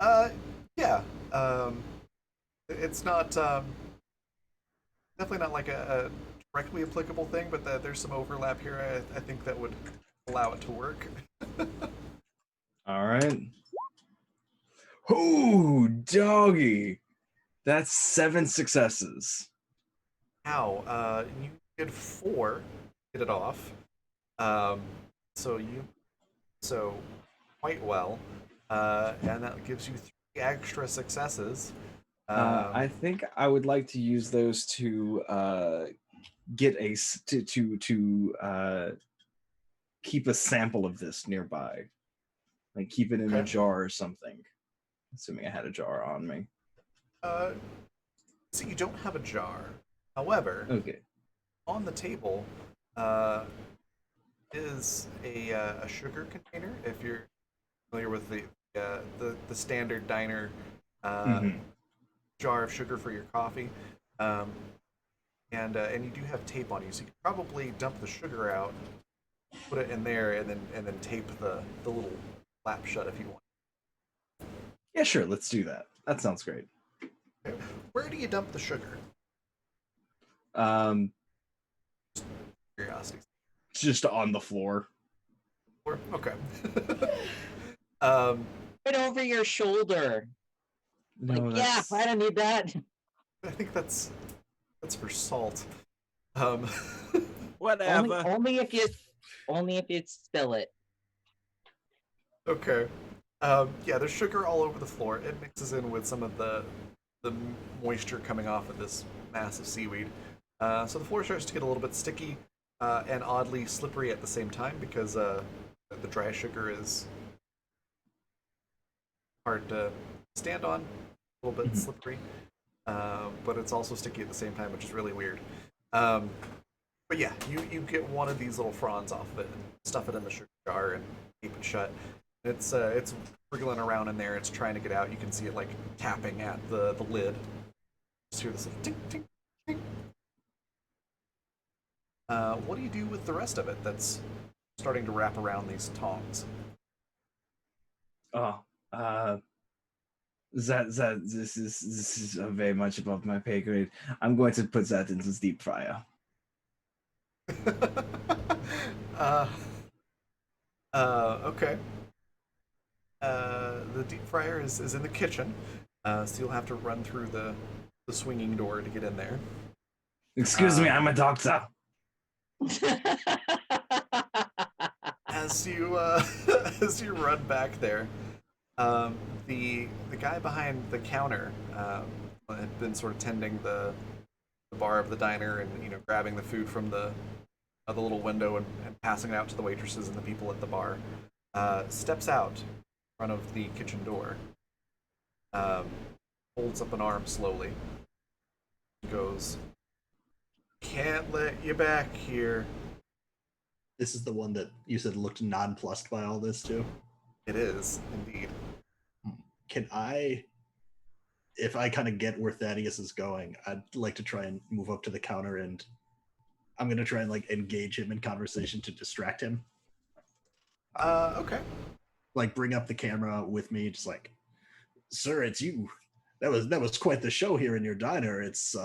Yeah. It's not definitely not like a directly applicable thing, but there's some overlap here. I think that would allow it to work. All right. Ooh, doggy. That's 7 successes. Ow. You did 4. Get it off. So quite well. And that gives you 3 extra successes. I think I would like to use those to get to keep a sample of this nearby, like keep it in a jar or something. Assuming I had a jar on me. So you don't have a jar. However, Okay. on the table is a sugar container. If you're familiar with the standard diner jar of sugar for your coffee, and you do have tape on you, so you could probably dump the sugar out, put it in there, and then tape the little flap shut if you want. Yeah, sure. Let's do that. That sounds great. Okay. Where do you dump the sugar? Curiosity. Just on the floor. Okay. Right over your shoulder. No, Like, yeah, I don't need that. I think that's for salt. Whatever. Only if you spill it. Okay. Yeah, there's sugar all over the floor. It mixes in with some of the moisture coming off of this mass of seaweed. So the floor starts to get a little bit sticky and oddly slippery at the same time, because the dry sugar is hard to stand on, a little bit slippery, but it's also sticky at the same time, which is really weird. But yeah, you get one of these little fronds off of it and stuff it in the sugar jar and keep it shut. It's wriggling around in there. It's trying to get out. You can see it like tapping at the lid. Just hear this little tink tink tink. What do you do with the rest of it that's starting to wrap around these tongs? Oh, this is very much above my pay grade. I'm going to put that into the deep fryer. Okay. The deep fryer is in the kitchen, so you'll have to run through the swinging door to get in there. Excuse me, I'm a doctor. As you as you run back there, the guy behind the counter had been sort of tending the bar of the diner and grabbing the food from the little window and passing it out to the waitresses and the people at the bar. Steps out in front of the kitchen door, holds up an arm slowly, goes, "Can't let you back here." This is the one that you said looked nonplussed by all this too. It is indeed. Can I, if I kind of get where Thaddeus is going, I'd like to try and move up to the counter, and I'm gonna try and like engage him in conversation to distract him. Okay. Like bring up the camera with me, just like, "Sir, it's you. That was quite the show here in your diner. It's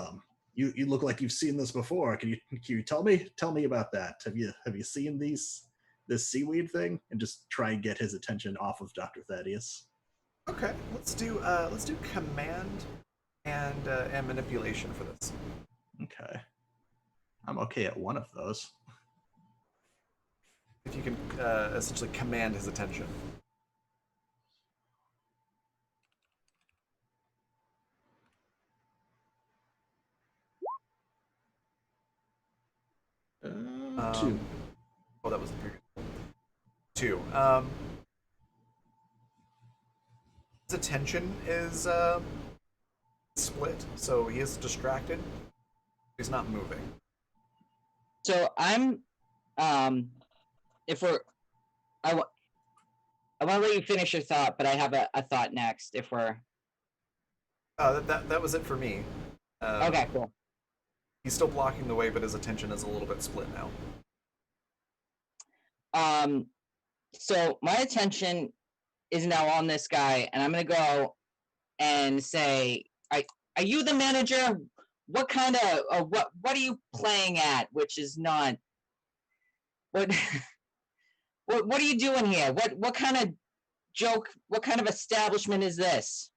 you look like you've seen this before. Can you tell me about that? Have you seen this seaweed thing?" And just try and get his attention off of Dr. Thaddeus. Okay. Let's do command and manipulation for this. Okay. I'm okay at one of those. If you can essentially command his attention. Two. Oh, that was the previous one. 2. His attention is split, so he is distracted. He's not moving. So I'm, if we're, I want to let you finish your thought, but I have a thought next. If we're That was it for me. okay, cool. He's still blocking the way, but his attention is a little bit split now. So my attention is now on this guy, and I'm gonna go and say, "Are you the manager? What kind of what are you playing at? Which is not what." What are you doing here? What kind of joke? What kind of establishment is this?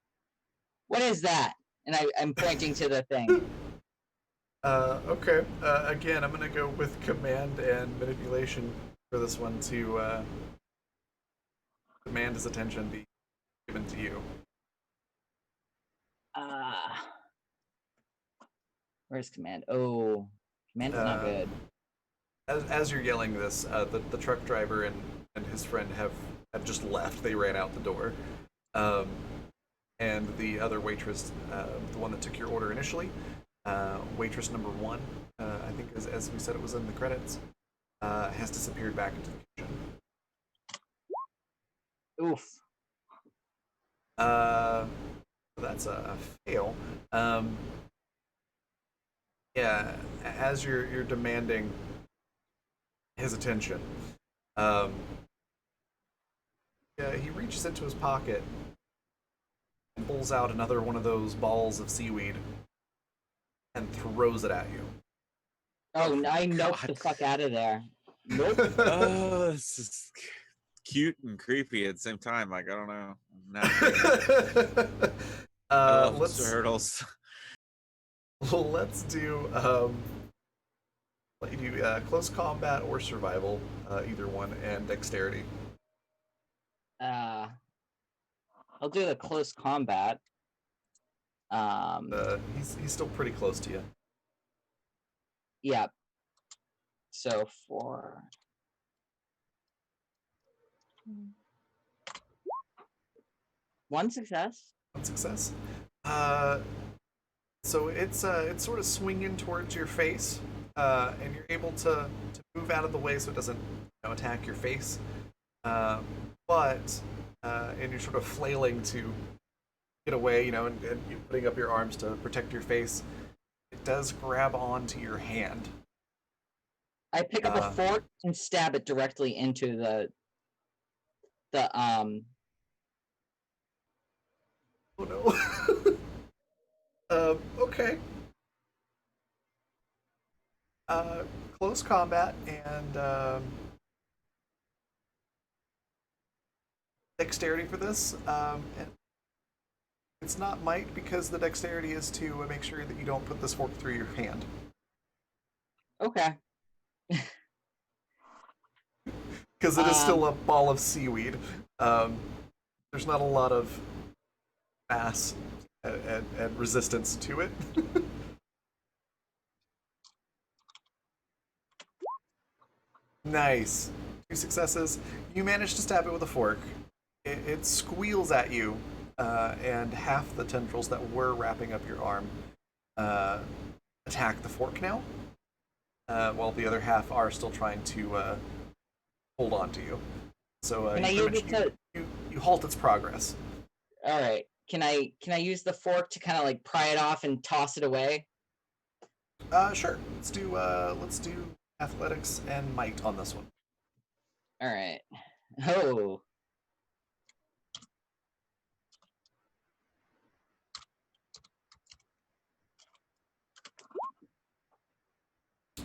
What is that? And I'm pointing to the thing. Okay. Again, I'm gonna go with command and manipulation for this one to command his attention be given to you. Where's command? Oh, command is not good. As you're yelling this, the truck driver and his friend have just left. They ran out the door. And the other waitress, the one that took your order initially, waitress number 1, I think as we said it was in the credits, has disappeared back into the kitchen. Oof. That's a fail. Yeah, as you're demanding his attention, yeah, he reaches into his pocket and pulls out another one of those balls of seaweed and throws it at you. Oh, I nope the fuck out of there. Nope. Oh, this is cute and creepy at the same time. Like, I don't know. I love turtles. Let's do let you do close combat or survival, either one, and dexterity. I'll do the close combat. He's still pretty close to you. Yeah. So for one success. One success. So it's sort of swinging towards your face, and you're able to move out of the way so it doesn't attack your face. Um, but and you're sort of flailing to get away, and you putting up your arms to protect your face. It does grab onto your hand. I pick up a Uh, fork and stab it directly into the. Oh no. Okay. Uh, Close combat and dexterity for this. And it's not might because the dexterity is to make sure that you don't put this fork through your hand. Okay. Because it is still a ball of seaweed. Um, there's not a lot of mass and resistance to it. Nice. 2 successes. You manage to stab it with a fork. It squeals at you, and half the tendrils that were wrapping up your arm uh, attack the fork now, while the other half are still trying to hold on to you. So Can I you, use pretty it much, to? you halt its progress. All right. Can I use the fork to kind of like pry it off and toss it away? Sure. Let's do athletics and might on this one. All right. Oh.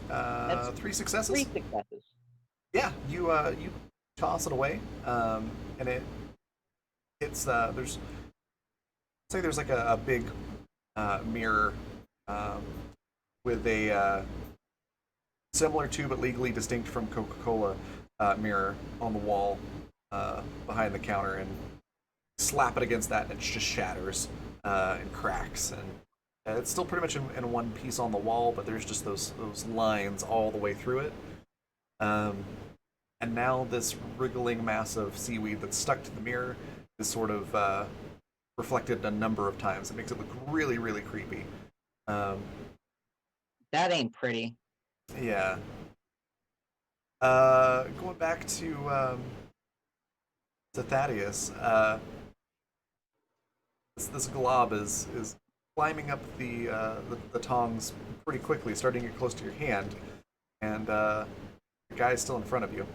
That's 3 successes. 3 successes. Yeah, you toss it away, and it's there's say there's like a big mirror um, with a similar to but legally distinct from Coca-Cola mirror on the wall behind the counter, and slap it against that, and it just shatters and cracks, and it's still pretty much in one piece on the wall, but there's just those lines all the way through it. Um, and now this wriggling mass of seaweed that's stuck to the mirror is sort of reflected a number of times. It makes it look really, really creepy. Um, That ain't pretty. yeah. Going back to Thaddeus, this glob is climbing up the tongs pretty quickly, starting to get close to your hand, and the guy's still in front of you.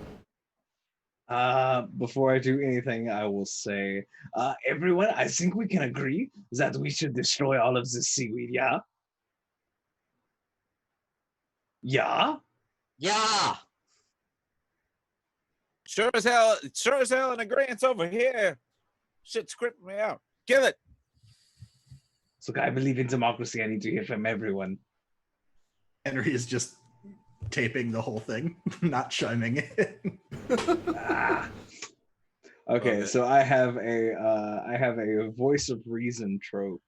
Before I do anything, I will say, everyone, I think we can agree that we should destroy all of this seaweed, yeah? Yeah? Yeah. Sure as hell in agreement over here. Shit's creeping me out. Kill it. So I believe in democracy. I need to hear from everyone. Henry is just taping the whole thing, not chiming in. Ah. Okay, so I have a voice of reason trope.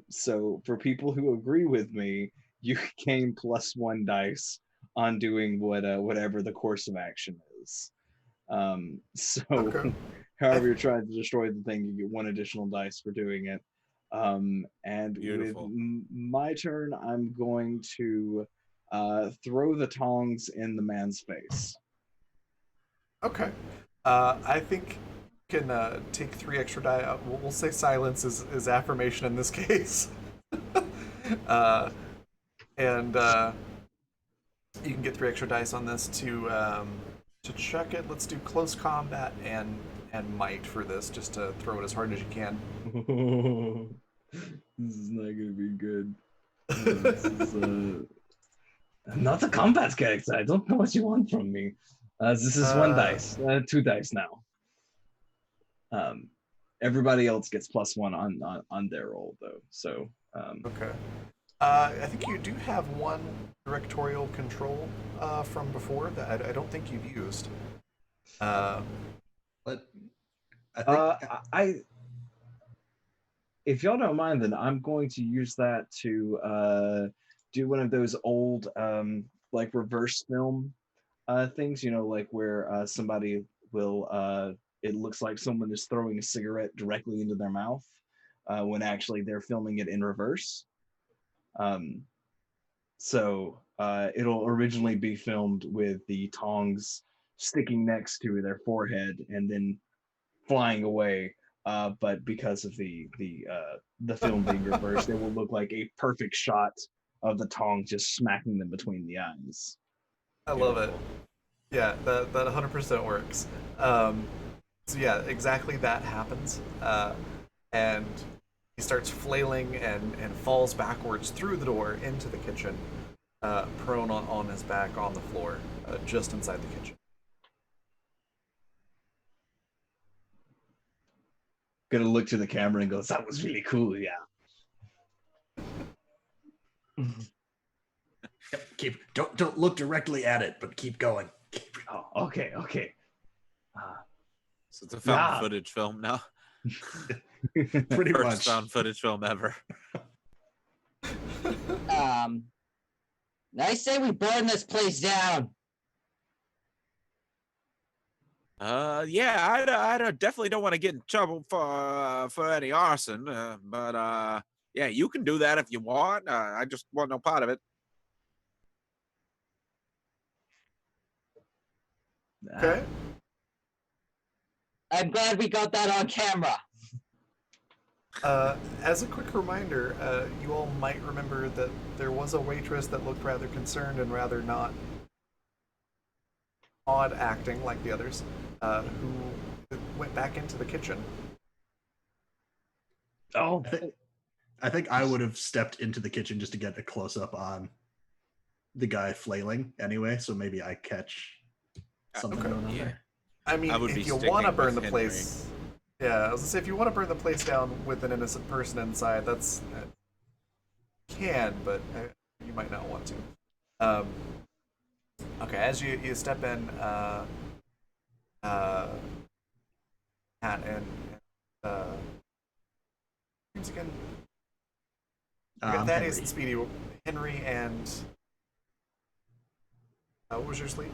So for people who agree with me, you gain +1 dice on doing whatever the course of action is. So Okay. however you're trying to destroy the thing, you get 1 additional dice for doing it. And Beautiful. with my turn, I'm going to throw the tongs in the man's face. Okay. I think you can take 3 extra die. We'll say silence is affirmation in this case. uh, and you can get 3 extra dice on this to check it. Let's do close combat and might for this, just to throw it as hard as you can. This is not gonna be good. This is I'm not a combat character. I don't know what you want from me. This is 1 dice, 2 dice now. Everybody else gets +1 on their roll though. So Okay. I think you do have 1 directorial control from before that I don't think you've used. But I think I if y'all don't mind, then I'm going to use that to do one of those old like reverse film things, like where somebody will it looks like someone is throwing a cigarette directly into their mouth when actually they're filming it in reverse. So it'll originally be filmed with the tongs sticking next to their forehead and then flying away. But because of the film being reversed, it will look like a perfect shot of the tong just smacking them between the eyes. I love it. Beautiful. Yeah, that 100% works. So yeah, exactly that happens, and he starts flailing and falls backwards through the door into the kitchen, prone on his back on the floor, just inside the kitchen. Gonna look to the camera and goes, "That was really cool, yeah." Yep, don't look directly at it, but keep going. Oh, okay, okay. So it's a found Yeah. footage film now. Pretty First much. found footage film ever. I say we burn this place down. Yeah, I definitely don't want to get in trouble for any arson. But yeah, you can do that if you want. I just want no part of it. Okay. I'm glad we got that on camera. As a quick reminder, you all might remember that there was a waitress that looked rather concerned and rather not odd acting like the others, who went back into the kitchen. Oh, I think I would have stepped into the kitchen just to get a close up on the guy flailing anyway, so maybe I catch something Okay. going on Yeah. there. I mean, I would be if you sticking want to burn with the Henry. place, yeah, I was gonna say if you want to burn the place down with an innocent person inside, that's can, but you might not want to. Okay, as you step in, Hat and names again. We got Thaddeus Henry. and Speedy, Henry, and what was your sleep?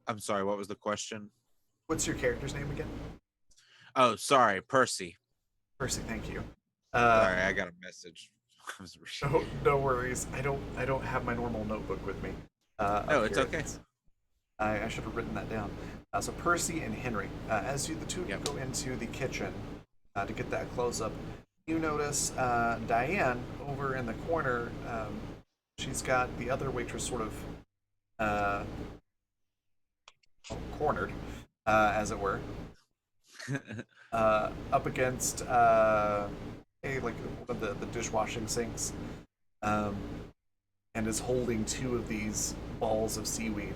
I'm sorry, what was the question? What's your character's name again? Oh, sorry, Percy. Percy, thank you. Sorry, I got a message. I was reading. No worries. I don't have my normal notebook with me. No, Up it's here. okay. I should have written that down. So Percy and Henry, as the two of you Yep. go into the kitchen to get that close up, you notice Diane over in the corner. She's got the other waitress sort of cornered, as it were, up against like one of the dishwashing sinks, and is holding two of these balls of seaweed,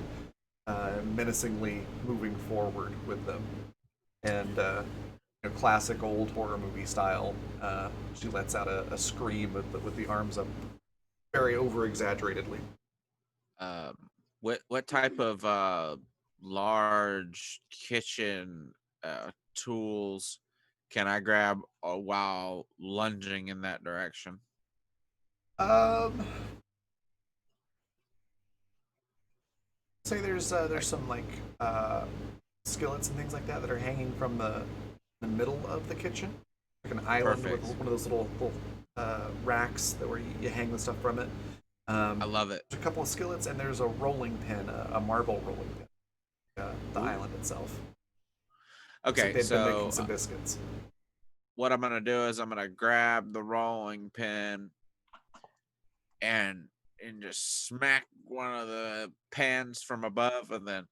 menacingly moving forward with them. And classic old horror movie style, she lets out a scream with the arms up, very over exaggeratedly. What type of large kitchen tools can I grab while lunging in that direction? Say there's some like skillets and things like that are hanging from the middle of the kitchen, like an island with Perfect. one of those little racks that where you hang the stuff from it. I love it. There's a couple of skillets and there's a rolling pin, a marble rolling pin, the island itself. Looks like Okay, they've been so making some biscuits. what I'm gonna do is I'm gonna grab the rolling pin and just smack one of the pans from above, and then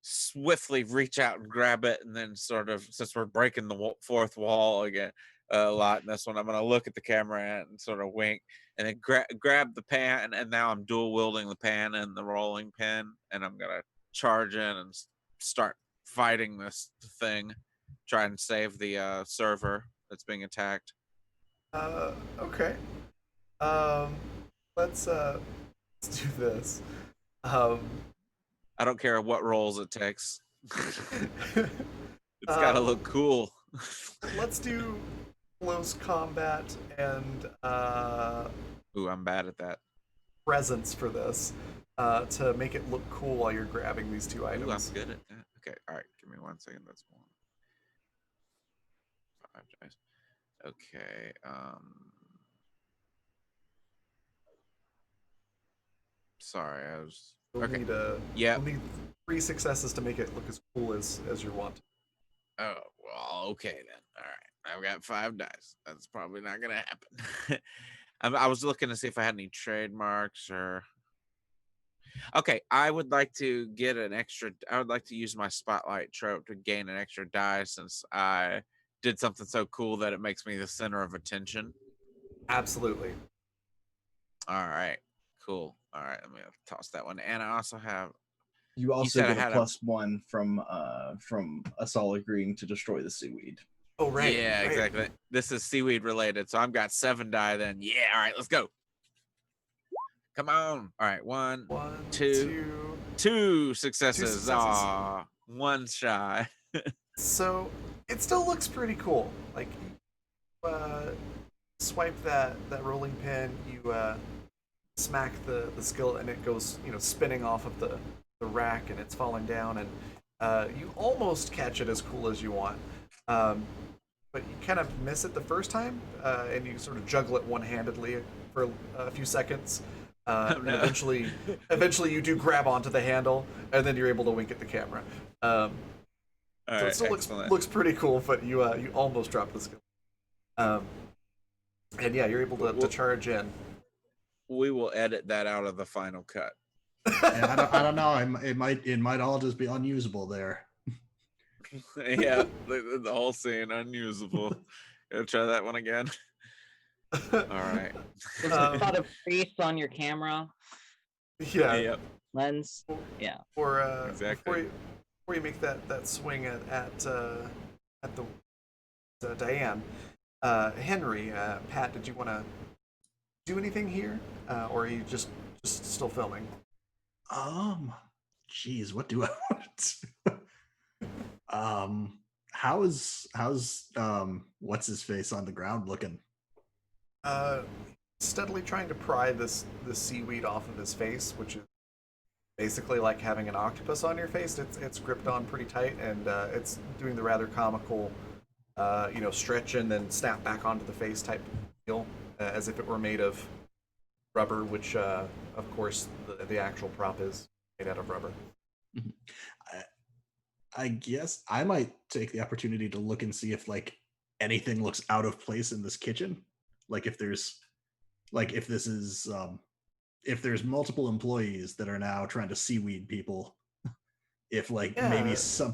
swiftly reach out and grab it, and then sort of, since we're breaking the fourth wall again a lot in this one, I'm gonna look at the camera and sort of wink, and then grab the pan, and now I'm dual wielding the pan and the rolling pin, and I'm gonna charge in and start fighting this thing, try and save the server that's being attacked. Okay. Um, let's do this. Um, I don't care what rolls it takes. It's gotta uh, look cool. let's do close combat and Ooh, I'm bad at that. presence for this to make it look cool while you're grabbing these two Ooh, I'm items. good at that. Okay, all right. Give me 1 second. That's 5 dice. Okay. Sorry, I was We'll okay. need Yeah. we'll need 3 successes to make it look as cool as you want. Oh, well, okay then. All right. I've got 5 dice. That's probably not going to happen. I was looking to see if I had any trademarks or. Okay, I would like to get an extra. I would like to use my spotlight trope to gain an extra die since I did something so cool that it makes me the center of attention. Absolutely. All right, cool. All right, let me toss that one. And I also have. You also said I get a had +1 from us all agreeing to destroy the seaweed. Oh, right. Yeah, right. exactly. This is seaweed related, so I've got 7 die. Then yeah, all right, let's go. Come on. All right, 1, 2, 2 successes. Ah, 1 shy. So it still looks pretty cool. Like, you swipe that rolling pin, you smack the skillet, and it goes spinning off of the rack, and it's falling down, and you almost catch it as cool as you want. But you kind of miss it the first time, and you sort of juggle it one-handedly for a few seconds. And eventually you do grab onto the handle, and then you're able to wink at the camera. So it still looks pretty cool, but you almost dropped the skill. And yeah, you're able to charge in. We will edit that out of the final cut. And I don't know. It might all just be unusable there. Yeah, the whole scene unusable. Gonna try that one again. All right. There's a lot of face on your camera Yeah. Yep. lens. Yeah. Or Exactly. before you make that swing at the Diane, Henry, Pat, did you want to do anything here, or are you just still filming? Geez, what do I want? How's what's his face on the ground looking? Steadily trying to pry this seaweed off of his face, which is basically like having an octopus on your face. It's gripped on pretty tight, and it's doing the rather comical, stretch and then snap back onto the face type deal, as if it were made of rubber, which of course the actual prop is made out of rubber. I guess I might take the opportunity to look and see if like anything looks out of place in this kitchen. Like if there's multiple employees that are now trying to seaweed people, if maybe some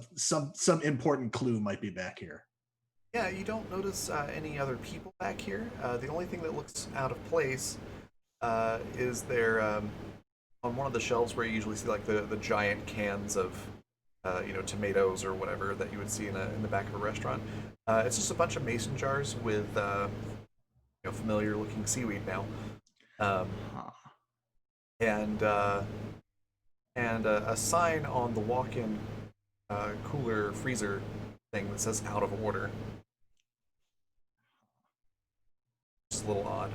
important clue might be back here. Yeah, you don't notice any other people back here. The only thing that looks out of place is there on one of the shelves where you usually see like the giant cans of tomatoes or whatever that you would see in the back of a restaurant. It's just a bunch of mason jars with familiar looking seaweed now, and a sign on the walk-in cooler freezer thing that says "out of order." Just a little odd.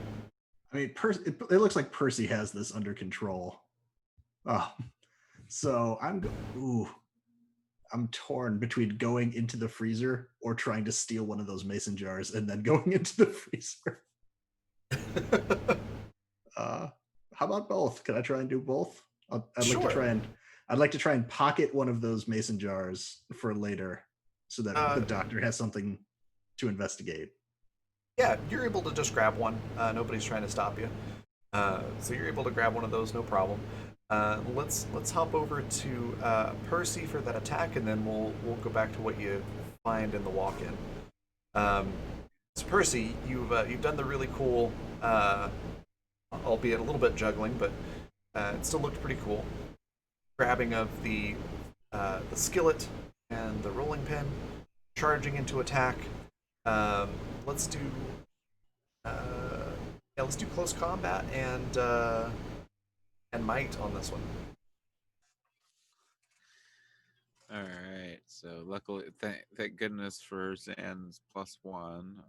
I mean, it looks like Percy has this under control. So I'm torn between going into the freezer or trying to steal one of those mason jars and then going into the freezer. How about both? Can I try and do both? I'd like to try and pocket one of those mason jars for later, so that the doctor has something to investigate. Yeah, you're able to just grab one. Nobody's trying to stop you, so you're able to grab one of those, no problem. Let's hop over to Percy for that attack, and then we'll go back to what you find in the walk-in. So Percy, you've done the really cool, albeit a little bit juggling, but it still looked pretty cool. Grabbing of the skillet and the rolling pin, charging into attack. Let's do close combat and might on this one. All right. So luckily, thank goodness for Zan's +1.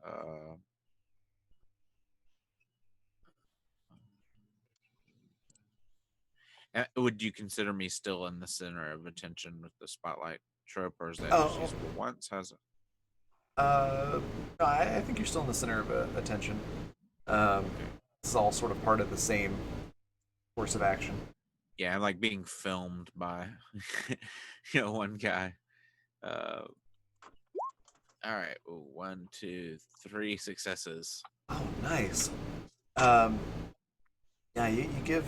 Would you consider me still in the center of attention with the spotlight trope, or is that just useful once? Has it? No, I think you're still in the center of attention. This is all sort of part of the same course of action. Yeah, I'm like being filmed by one guy. All right, ooh, 1, 2, 3 successes. Oh, nice. Yeah, you give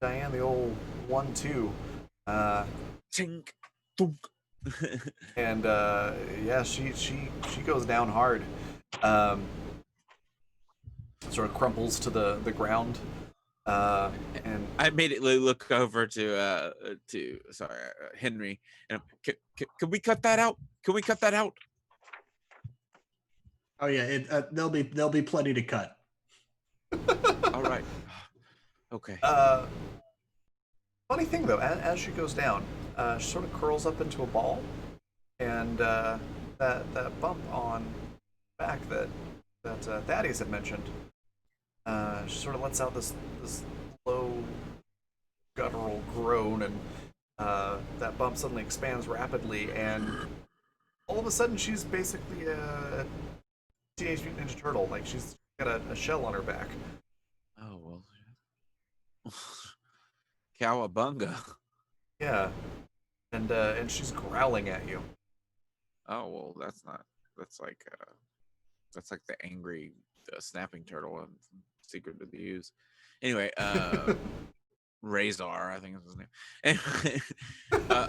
Diane the old 1-2. Tink, thunk. And yeah, she goes down hard. Um, Sort of crumples to the ground. And I immediately look over to Henry, and can we cut that out? Can we cut that out? Oh yeah, there'll be plenty to cut. All right. Okay. Funny thing though, as she goes down, she sort of curls up into a ball, and that bump on back that Thaddeus had mentioned, she sort of lets out this low guttural groan, and that bump suddenly expands rapidly, and all of a sudden she's basically a Teenage Mutant Ninja Turtle. Like she's got a shell on her back. Oh well. Cowabunga. Yeah, and she's growling at you. Oh well, that's like the angry snapping turtle and Secret of the Ooze. Anyway, Razor, I think is his name. Anyway,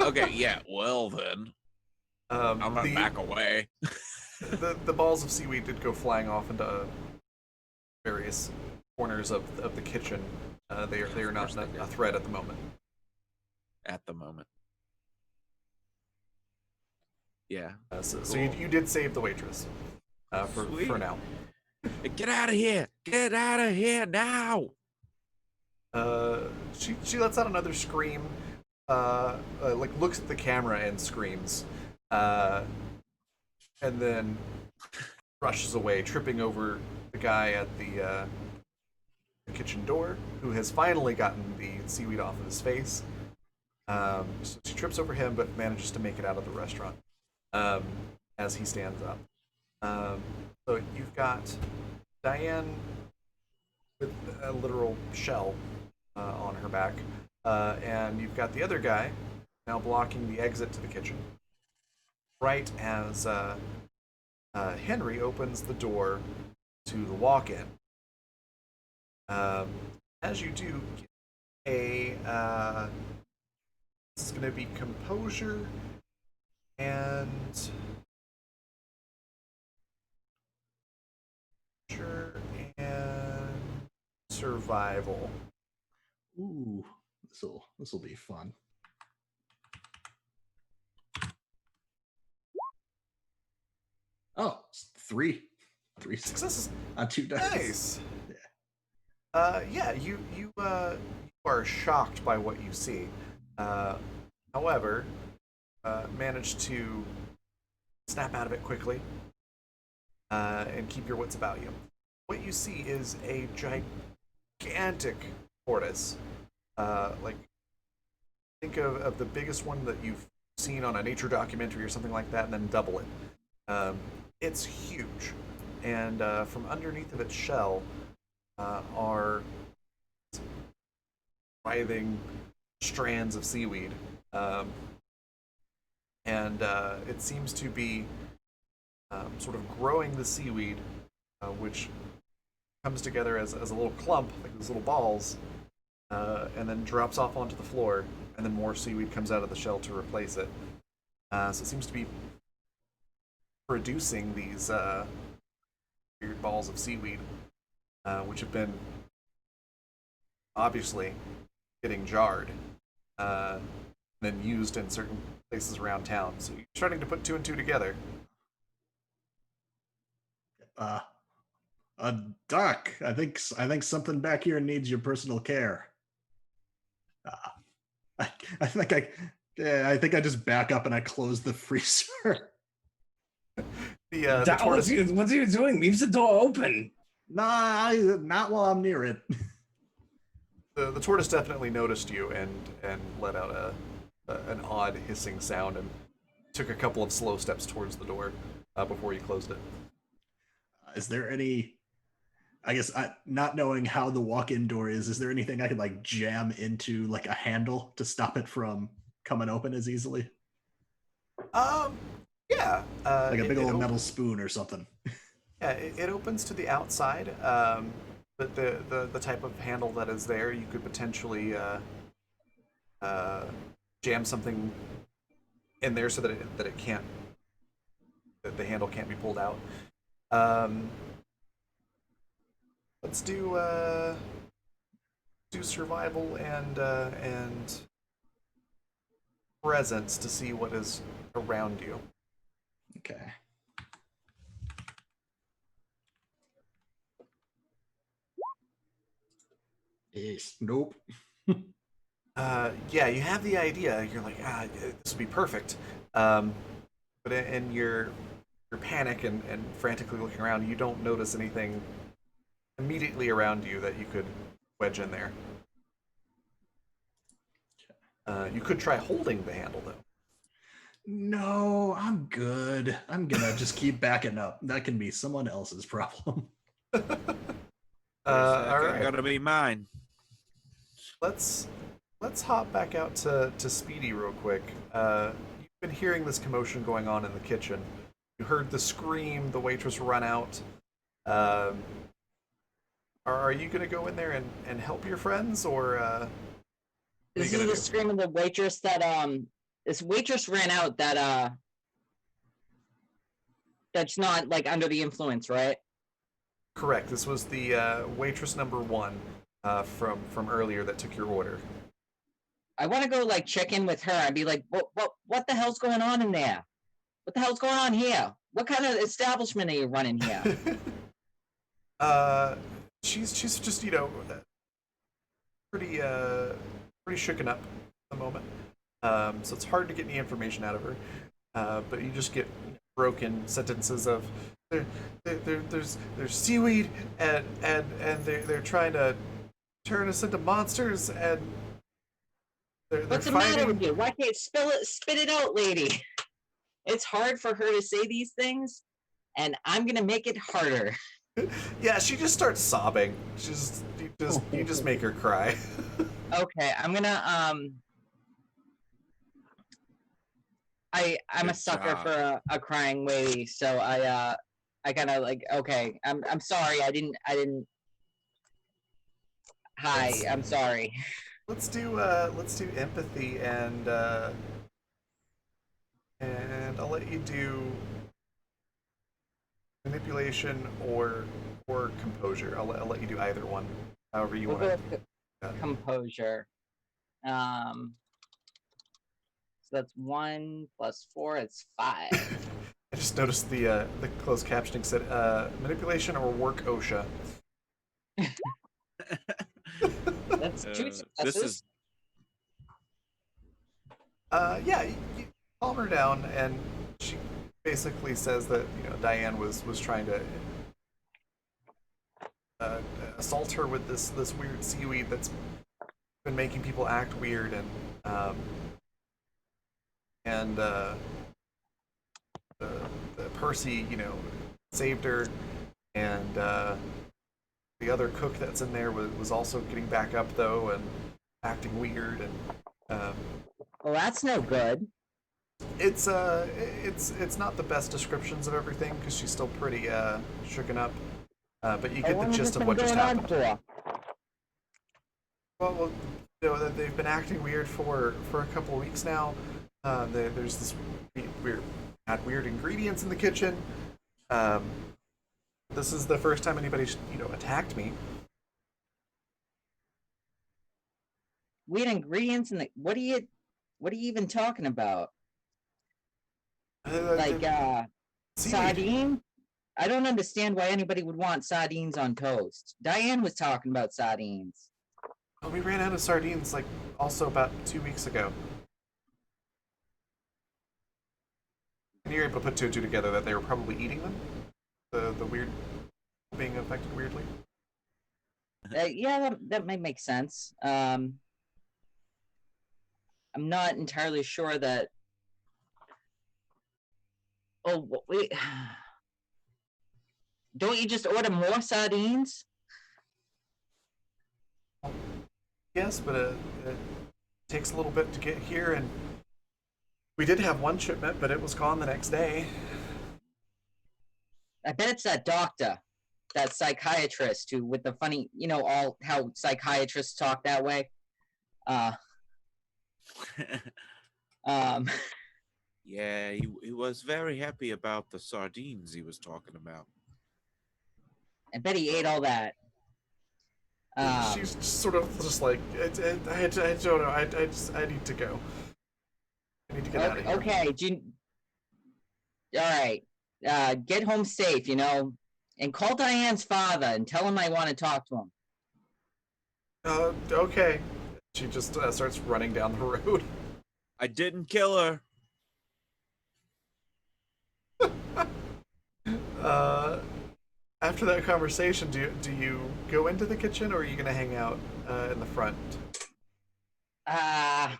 okay, yeah. Well then, I'm gonna back away. The balls of seaweed did go flying off into various corners of the kitchen. They are not a threat at the moment. At the moment. Yeah. So you did save the waitress for now. Get out of here! Get out of here now! She lets out another scream, like looks at the camera and screams, and then rushes away, tripping over the guy at the kitchen door, who has finally gotten the seaweed off of his face. So she trips over him, but manages to make it out of the restaurant as he stands up. So you've got Diane with a literal shell on her back, and you've got the other guy now blocking the exit to the kitchen. Right as Henry opens the door to the walk-in. As you do, this is going to be composure and survival. Ooh, this will be fun. Oh, three Successes. on 2 dice. Nice. Yeah, you are shocked by what you see. However, manage to snap out of it quickly and keep your wits about you. What you see is a gigantic tortoise. Like, think of the biggest one that you've seen on a nature documentary or something like that, and then double it. It's huge, and from underneath of its shell are writhing strands of seaweed, and it seems to be sort of growing the seaweed, which comes together as a little clump, like these little balls, and then drops off onto the floor, and then more seaweed comes out of the shell to replace it. So it seems to be producing these weird balls of seaweed, which have been obviously getting jarred, and then used in certain places around town. So you're starting to put 2 and 2 together. A duck. I think something back here needs your personal care. I think I just back up and I close the freezer. The tortoise. What's he doing? Leaves the door open. Nah, not while I'm near it. The tortoise definitely noticed you and let out an odd hissing sound and took a couple of slow steps towards the door before you closed it. Is there any I guess not knowing how the walk-in door is there anything I could like jam into like a handle to stop it from coming open as easily? Um, yeah. Like a big old it metal spoon or something. Yeah, it opens to the outside, but the type of handle that is there, you could potentially uh, jam something in there so that it can't, that the handle can't be pulled out. Um, let's do survival and presence to see what is around you. Okay. Nope. Yeah, you have the idea. You're like, this would be perfect. But in your panic and frantically looking around, you don't notice anything immediately around you that you could wedge in there. You could try holding the handle though. No, I'm good. I'm gonna just keep backing up. That can be someone else's problem. All right. Gonna be mine. Let's hop back out to Speedy real quick. You've been hearing this commotion going on in the kitchen. You heard the scream, the waitress run out. Are you gonna go in there and help your friends, or This is the scream of the waitress that this waitress ran out that that's not like under the influence, right? Correct. This was the waitress number 1 from earlier that took your order. I want to go like check in with her and be like, what the hell's going on in there? What the hell's going on here? What kind of establishment are you running here? She's just pretty shooken up at the moment. So it's hard to get any information out of her. But you just get broken sentences of there's seaweed and they're trying to turn us into monsters and they're What's the fighting. matter with you? Why can't spit it out, lady? It's hard for her to say these things, and I'm gonna make it harder. Yeah, she just starts sobbing. You just make her cry. Okay, I'm gonna I'm a Good sucker job. for a crying lady, so I kind of like, okay, I'm sorry, I didn't hi, I'm sorry. Let's do empathy and I'll let you do manipulation or composure. I'll let you do either one, however you We'll want go to. with composure. So that's 1 + 4, it's 5. I just noticed the closed captioning said manipulation or work OSHA. That's 2 This successes. is Yeah, you calm her down, and she basically says that Diane was trying to assault her with this weird seaweed that's been making people act weird, and the Percy saved her, and the other cook that's in there was also getting back up though and acting weird, and Well, that's no good. it's not the best descriptions of everything because she's still pretty shooken up, but you How get long the has gist this of been what just going on happened. for? Well, that they've been acting weird for a couple of weeks now. There's this weird ingredients in the kitchen. This is the first time anybody's attacked me. Weird ingredients in the what are you even talking about? Like seaweed. sardine? I don't understand why anybody would want sardines on toast. Diane was talking about sardines. Well, we ran out of sardines like also about 2 weeks ago. And you're able to put 2 and 2 together that they were probably eating them. The weird being affected weirdly. Yeah, that might make sense. I'm not entirely sure that. Oh wait, don't you just order more sardines? Yes, but it takes a little bit to get here, and we did have one shipment, but it was gone the next day. I bet it's that doctor, that psychiatrist who, with the funny, all how psychiatrists talk that way. Um, Yeah, he was very happy about the sardines he was talking about. I bet he ate all that. She's just sort of just like, I don't know, I need to go. I need to get out of here. Okay, all right. Get home safe, and call Diane's father and tell him I want to talk to him. Okay. She just starts running down the road. I didn't kill her. After that conversation, do you go into the kitchen, or are you gonna hang out in the front? I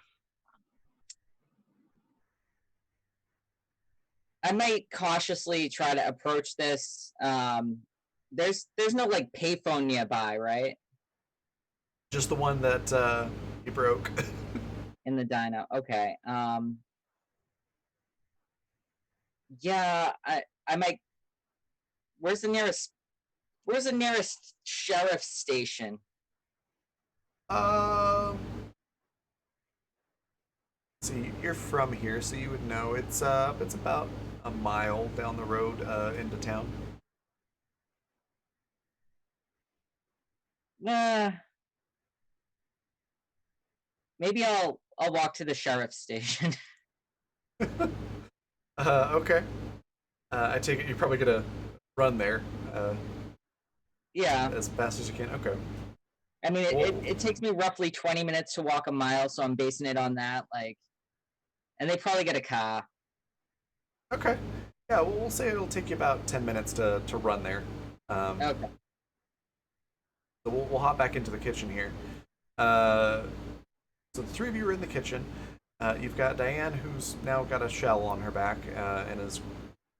might cautiously try to approach this. There's no like payphone nearby, right? Just the one that you broke. In the dino. Okay. Yeah, I might. Where's the nearest sheriff station? See, you're from here, so you would know. It's about a mile down the road into town. Maybe I'll walk to the sheriff's station. Okay. I take it you're probably gonna run there. Yeah. As fast as you can. Okay. I mean, it takes me roughly 20 minutes to walk a mile, so I'm basing it on that. And they probably get a car. Okay. Yeah, well, we'll say it'll take you about 10 minutes to run there. Okay. So we'll hop back into the kitchen here. So the three of you are in the kitchen. You've got Diane, who's now got a shell on her back and is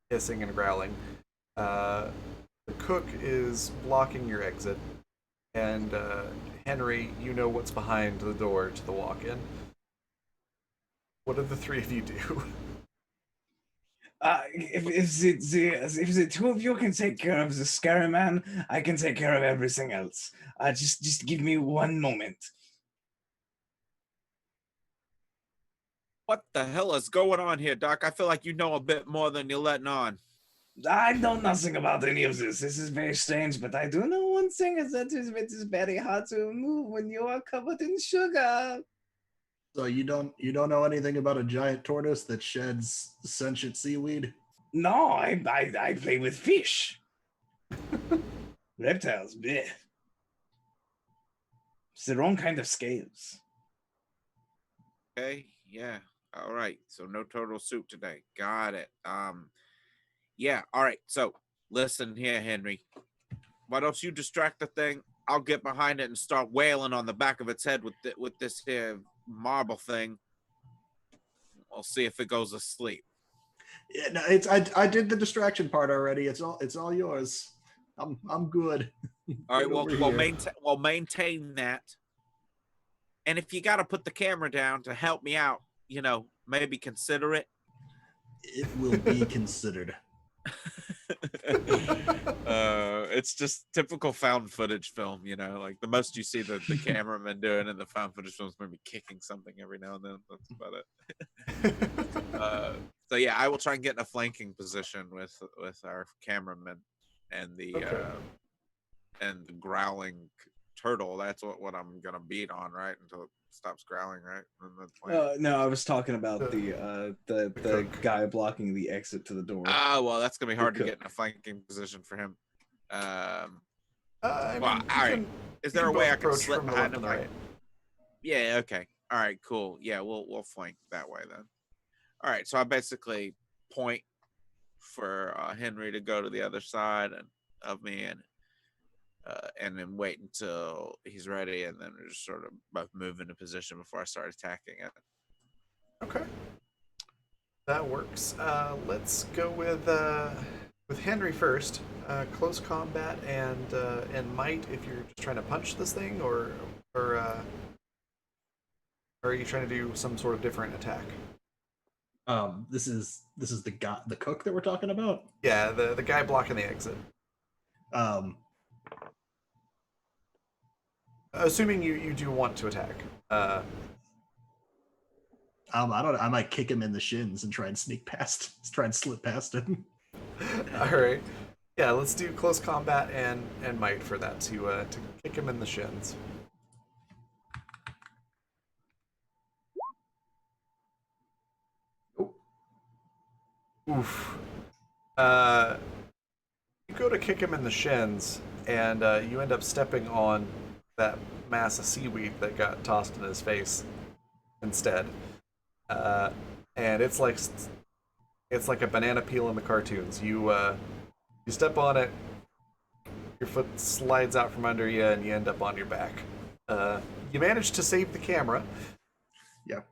hissing and growling. The cook is blocking your exit. And Henry, you know what's behind the door to the walk-in. What do the three of you do? If the two of you can take care of the scary man, I can take care of everything else. Just give me one moment. What the hell is going on here, Doc? I feel like you know a bit more than you're letting on. I know nothing about any of this. This is very strange, but I do know one thing is that it is very hard to remove when you are covered in sugar. So you don't know anything about a giant tortoise that sheds sentient seaweed? No, I play with fish. Reptiles, bleh. It's their own kind of scales. Okay, yeah. All right. So no turtle soup today. Got it. Yeah, all right. So listen here, Henry. Why don't you distract the thing? I'll get behind it and start wailing on the back of its head with this here marble thing. We'll see if it goes asleep. Yeah, no, I did the distraction part already. It's all yours. I'm good. All right, Get we'll maintain that. And if you got to put the camera down to help me out, maybe consider it. It will be considered. It's just typical found footage film, like the most you see the cameraman doing in the found footage films, maybe kicking something every now and then. That's about it. So yeah, I will try and get in a flanking position with our cameraman and the growling turtle. That's what I'm gonna beat on, right, until it stops growling, right? No, I was talking about the guy blocking the exit to the door. Well, that's gonna be hard to get in a flanking position for him. Is there a way I can slip behind him? Right? Yeah. Okay. All right. Cool. Yeah. We'll flank that way then. All right. So I basically point for Henry to go to the other side of me and then wait until he's ready, and then just sort of both move into position before I start attacking it. Okay. That works. Let's go with Henry first. Close combat and might if you're just trying to punch this thing, or Or are you trying to do some sort of different attack? This is the cook that we're talking about. Yeah, the guy blocking the exit. Um, Assuming you do want to attack. I don't know. I might kick him in the shins and try and sneak past, try and slip past him. All right. Yeah, let's do close combat and might for that to kick him in the shins. Oh, Oof. You go to kick him in the shins, and you end up stepping on that mass of seaweed that got tossed in his face instead. And it's like a banana peel in the cartoons. You step on it, your foot slides out from under you, and you end up on your back. You manage to save the camera. yep.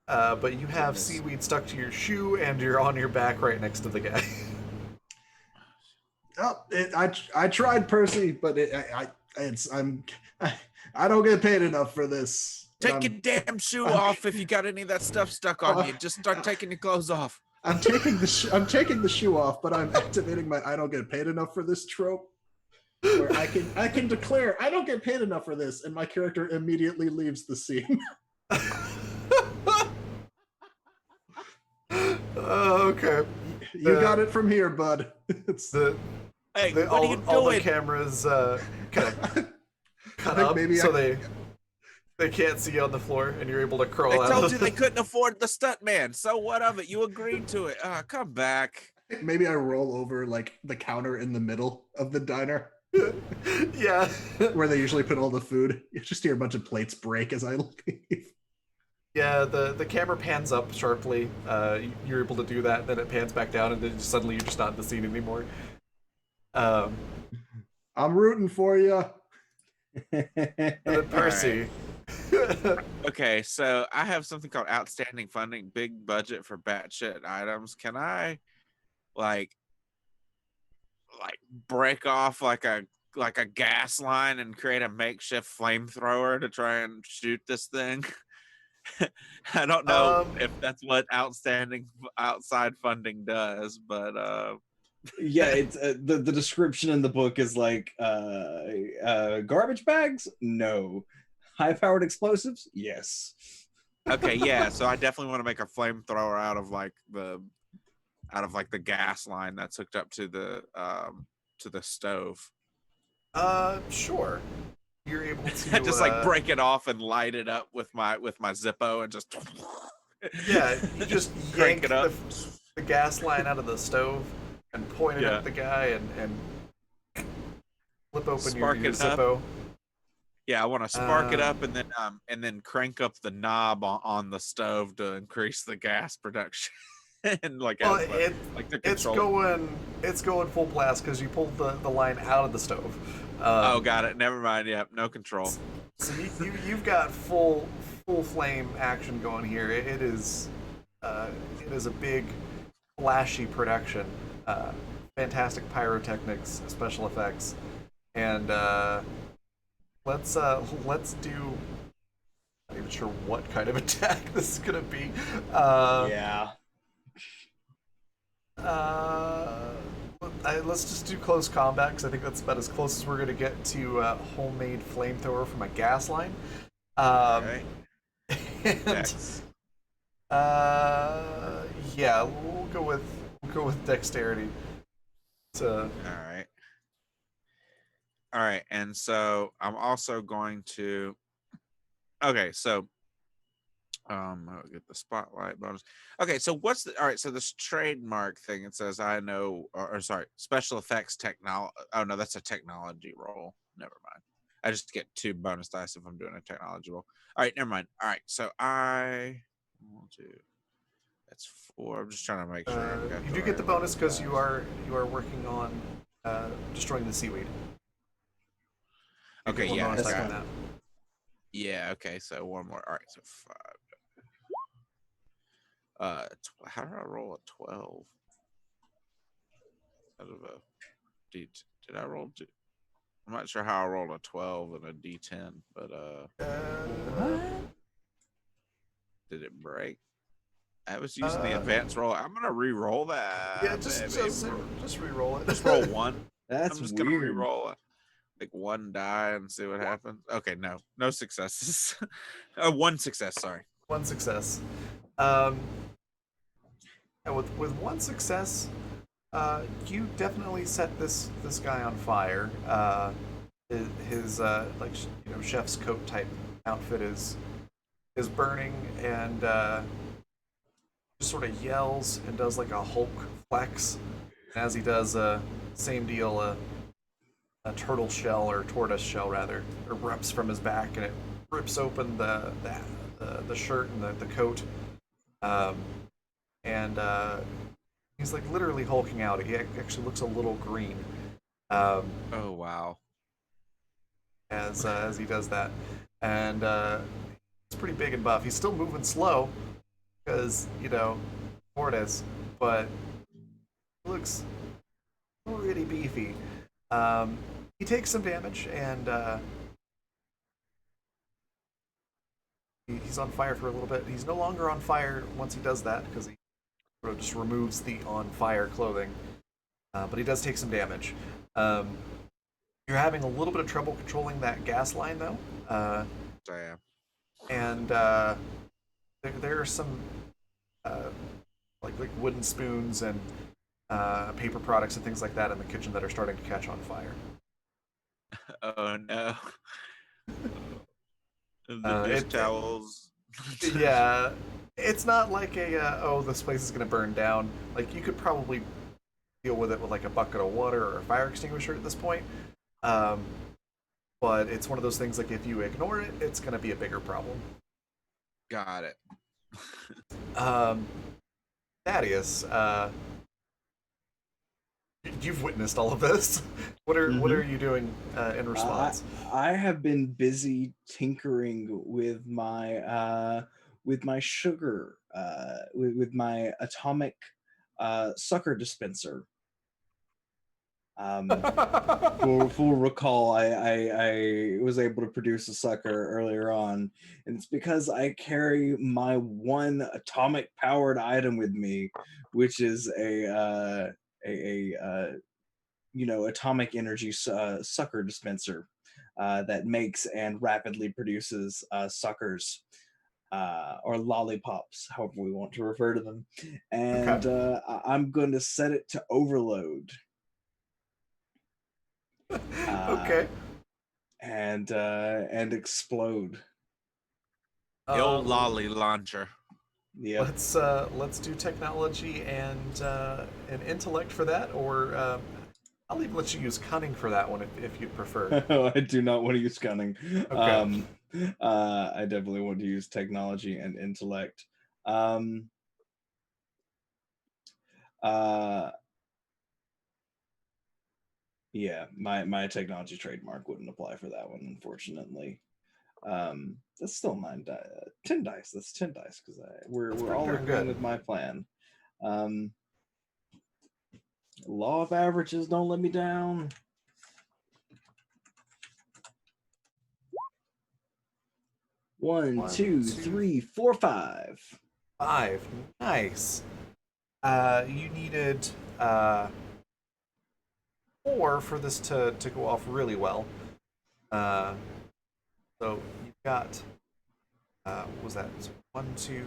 But you have seaweed stuck to your shoe, and you're on your back right next to the guy. Oh, I tried, Percy, but I don't get paid enough for this. Take your damn shoe off if you got any of that stuff stuck on you. Just start taking your clothes off. I'm taking the shoe off, but I'm activating my I don't get paid enough for this trope, where I can declare I don't get paid enough for this, and my character immediately leaves the scene. Okay. You got it from here, bud. It's Hey, what are all you the doing? cameras kind of cut think up maybe so I- they can't see you on the floor, and you're able to crawl They out. told of you they couldn't afford the stunt man. So what of it? You agreed to it. Come back. maybe I roll over like the counter in the middle of the diner Yeah. where they usually put all the food. You just hear a bunch of plates break as I leave. Yeah, the camera pans up sharply. You're able to do that, then it pans back down, and then suddenly you're just not in the scene anymore. I'm rooting for you. And then Percy. Okay, so I have something called outstanding funding, big budget for batshit items. Can I like break off like a gas line and create a makeshift flamethrower to try and shoot this thing? I don't know if that's what outstanding outside funding does, but Yeah, it's the description in the book is like garbage bags. No, high-powered explosives. Yes. okay, yeah. So I definitely want to make a flamethrower out of like the gas line that's hooked up to the stove. Sure. You're able to Just like break it off and light it up with my Zippo and just Yeah, you just crank yank it up. the gas line out of the stove and point it Yeah. at the guy and flip open Spark your it up. Zippo. Yeah, I want to spark it up and then crank up the knob on the stove to increase the gas production. And like, Well, as like the it's control. going full blast because you pulled the line out of the stove. Oh, got it. Never mind. Yep, no control. So you've got full flame action going here. It is a big, flashy production. Fantastic pyrotechnics, special effects, and let's do. Not even sure what kind of attack this is gonna be. Yeah. Let's just do close combat because I think that's about as close as we're gonna get to a homemade flamethrower from a gas line. Okay. And, Dex. yeah, we'll go with dexterity. So All right. And so I'm also going to. Okay, so I'll get the spotlight bonus. Okay, so what's the all right? So this trademark thing, it says I know, or sorry, special effects technology. Oh no, that's a technology roll. Never mind. I just get 2 bonus dice if I'm doing a technology roll. All right, never mind. All right, so that's 4. I'm just trying to make sure. I've got you do get the bonus because you are working on destroying the seaweed. You Okay, get one yeah, bonus that's die on fine. that. Yeah, okay, so one more. All right, so 5. How did I roll a 12? Out of a D, did I roll? I'm not sure how I rolled a 12 and a D10, but Uh, What? Did it break? I was using the Uh, advanced roll. I'm gonna re-roll that. Yeah, just re-roll it. Just roll one. That's I'm just weird. gonna re-roll it. Like one die and see what happens. Okay, no successes. One success. Sorry. One success. And with one success, you definitely set this guy on fire. His like chef's coat type outfit is burning, and just sort of yells and does like a Hulk flex. And as he does, same deal, a turtle shell or tortoise shell rather erupts from his back, and it rips open the shirt and the coat, and he's like literally hulking out. He actually looks a little green Oh wow. as he does that, and it's pretty big and buff. He's still moving slow because tortoise, but he looks pretty beefy. He takes some damage, and he's on fire for a little bit. He's no longer on fire once he does that because he sort of just removes the on fire clothing. But he does take some damage. You're having a little bit of trouble controlling that gas line, though. Damn. And there are some like wooden spoons and paper products and things like that in the kitchen that are starting to catch on fire. Oh no. The dish towels. Yeah, it's not like oh, this place is gonna burn down. Like, you could probably deal with it with like a bucket of water or a fire extinguisher at this point. But it's one of those things, like, if you ignore it, it's gonna be a bigger problem. Got it. Thaddeus, you've witnessed all of this. What are you doing in response? I have been busy tinkering with my sugar, with my atomic sucker dispenser. Full recall, I was able to produce a sucker earlier on, and it's because I carry my one atomic powered item with me, which is a atomic energy sucker dispenser that makes and rapidly produces suckers, or lollipops, however we want to refer to them. And I'm going to set it to overload. Okay. And explode. The old lolly launcher. Yeah. Let's do technology and intellect for that, or I'll even let you use cunning for that one if you'd prefer. I do not want to use cunning. Okay. I definitely want to use technology and intellect. Yeah, my technology trademark wouldn't apply for that one, unfortunately. That's still 10 dice. That's 10 dice because we're all darn agreeing good. with my plan. Law of averages, don't let me down. One, two, 3, 4, 5. 5. Nice. You needed 4 for this to go off really well. So you've got what was that? 1, 2,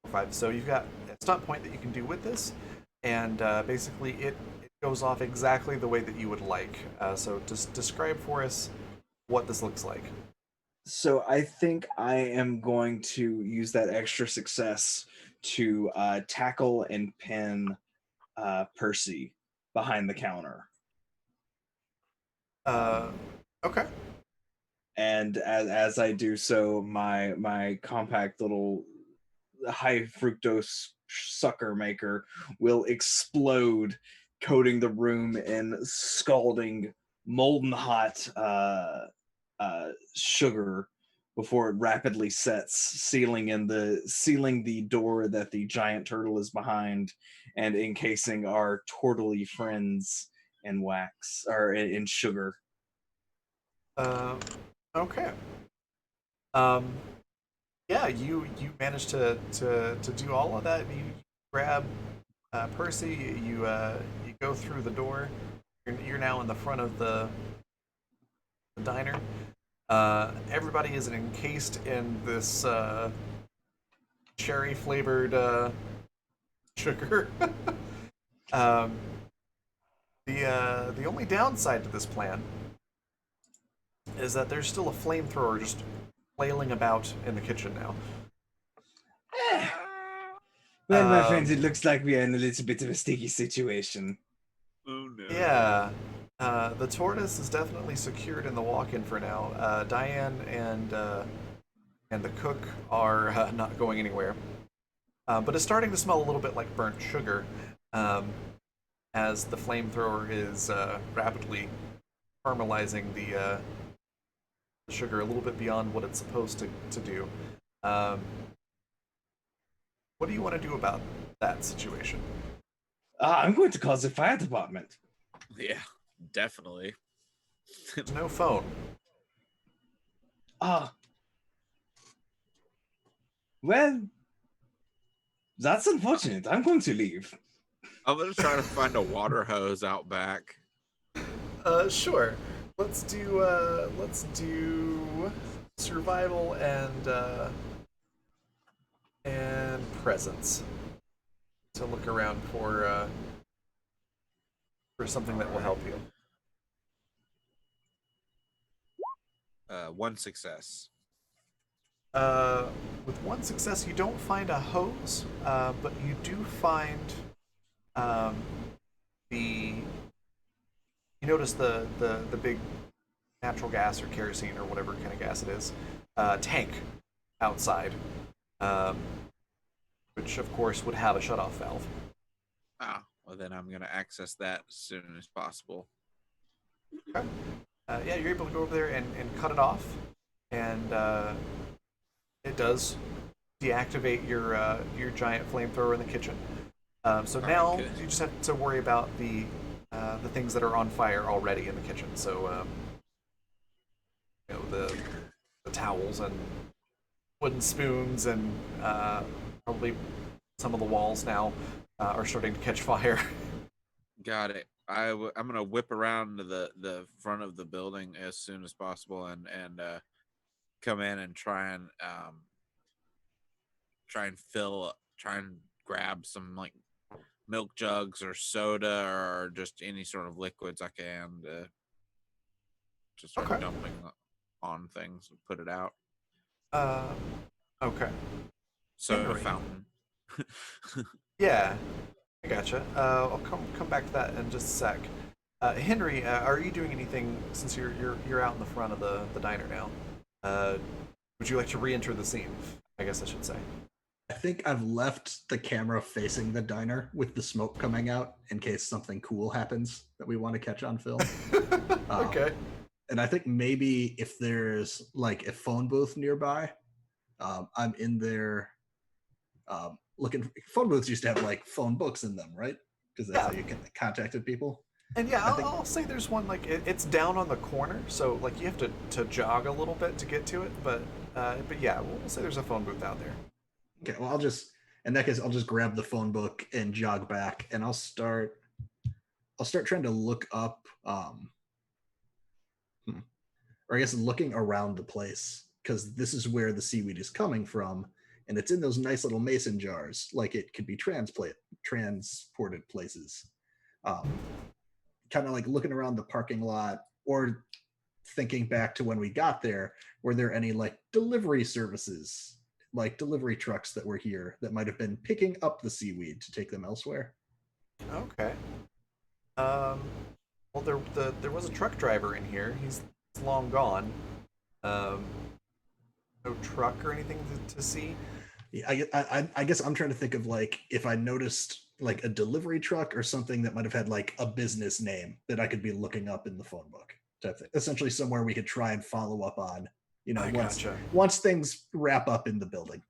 4, 5. So you've got a stunt point that you can do with this, and basically it goes off exactly the way that you would like. So just describe for us what this looks like. So I think I am going to use that extra success to tackle and pin Percy behind the counter. Okay. And as I do so, my compact little high fructose sucker maker will explode, coating the room in scalding, molten hot sugar before it rapidly sets, sealing the door that the giant turtle is behind, and encasing our turtley friends in wax or in sugar. Okay. Yeah, you managed to do all of that. You grab Percy. You go through the door. You're now in the front of the diner. Everybody is encased in this cherry flavored sugar. um, the only downside to this plan is that there's still a flamethrower just flailing about in the kitchen now. Eh. Well, my friends, Um, it looks like we are in a little bit of a sticky situation. Oh no. Yeah. The tortoise is definitely secured in the walk-in for now. Diane and the cook are not going anywhere. But it's starting to smell a little bit like burnt sugar, as the flamethrower is rapidly caramelizing the sugar a little bit beyond what it's supposed to do. Um, what do you want to do about that situation? I'm going to call the fire department. Yeah, definitely. There's no phone. Well, that's unfortunate. I'm going to leave. I'm gonna try to find a water hose out back. Sure. Let's do survival and presence to look around for something that will help you. One success. With one success, you don't find a hose, but you do find the. You notice the big natural gas or kerosene or whatever kind of gas it is tank outside, which of course would have a shutoff valve. Ah, well then I'm gonna access that as soon as possible. Okay. Yeah, you're able to go over there and cut it off, and it does deactivate your giant flamethrower in the kitchen. So now good. you just have to worry about the things that are on fire already in the kitchen. So you know, the towels and wooden spoons and probably some of the walls now are starting to catch fire. Got it. I'm gonna whip around to the front of the building as soon as possible and come in and try and grab some like milk jugs or soda or just any sort of liquids I can to start Okay. dumping on things and put it out. Okay. Soda Henry. fountain. Yeah, I gotcha. I'll come back to that in just a sec. Henry, are you doing anything since you're out in the front of the diner now? Would you like to re-enter the scene? I guess I should say. I think I've left the camera facing the diner with the smoke coming out in case something cool happens that we want to catch on film. Okay. And I think maybe if there's like a phone booth nearby, I'm in there looking. Phone booths used to have like phone books in them, right? Because that's how you contacted people. And yeah, I think- I'll say there's one like it's down on the corner, so like you have to jog a little bit to get to it. But yeah, we'll say there's a phone booth out there. Okay, well, in that case, I'll just grab the phone book and jog back, and I'll start trying to look up, or I guess looking around the place, because this is where the seaweed is coming from, and it's in those nice little mason jars, like it could be transported places. Kind of like looking around the parking lot, or thinking back to when we got there, were there any like delivery services, like delivery trucks that were here that might have been picking up the seaweed to take them elsewhere? Okay. Well, there was a truck driver in here. He's long gone. No truck or anything to see. Yeah, I guess I'm trying to think of like if I noticed like a delivery truck or something that might have had like a business name that I could be looking up in the phone book type thing. Essentially somewhere we could try and follow up on, I gotcha. once things wrap up in the building.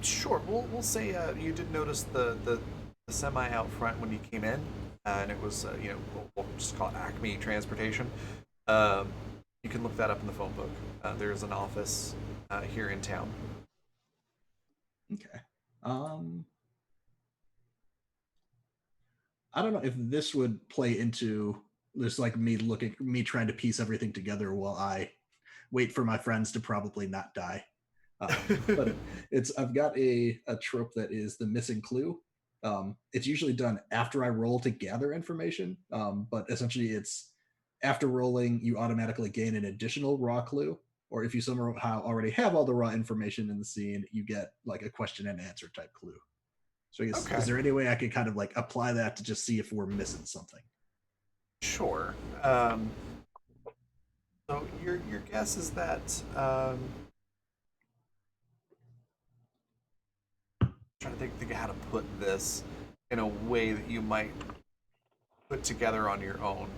Sure. We'll say you did notice the semi out front when you came in, and it was we'll just call it Acme Transportation. You can look that up in the phone book. There's an office here in town. Okay. I don't know if this would play into this, like me trying to piece everything together while I wait for my friends to probably not die. But I've got a trope that is the missing clue. It's usually done after I roll to gather information, but essentially it's after rolling you automatically gain an additional raw clue, or if you somehow already have all the raw information in the scene, you get like a question and answer type clue. So I guess, Okay. is there any way I could kind of like apply that to just see if we're missing something? Sure. So your guess is that trying to think of how to put this in a way that you might put together on your own.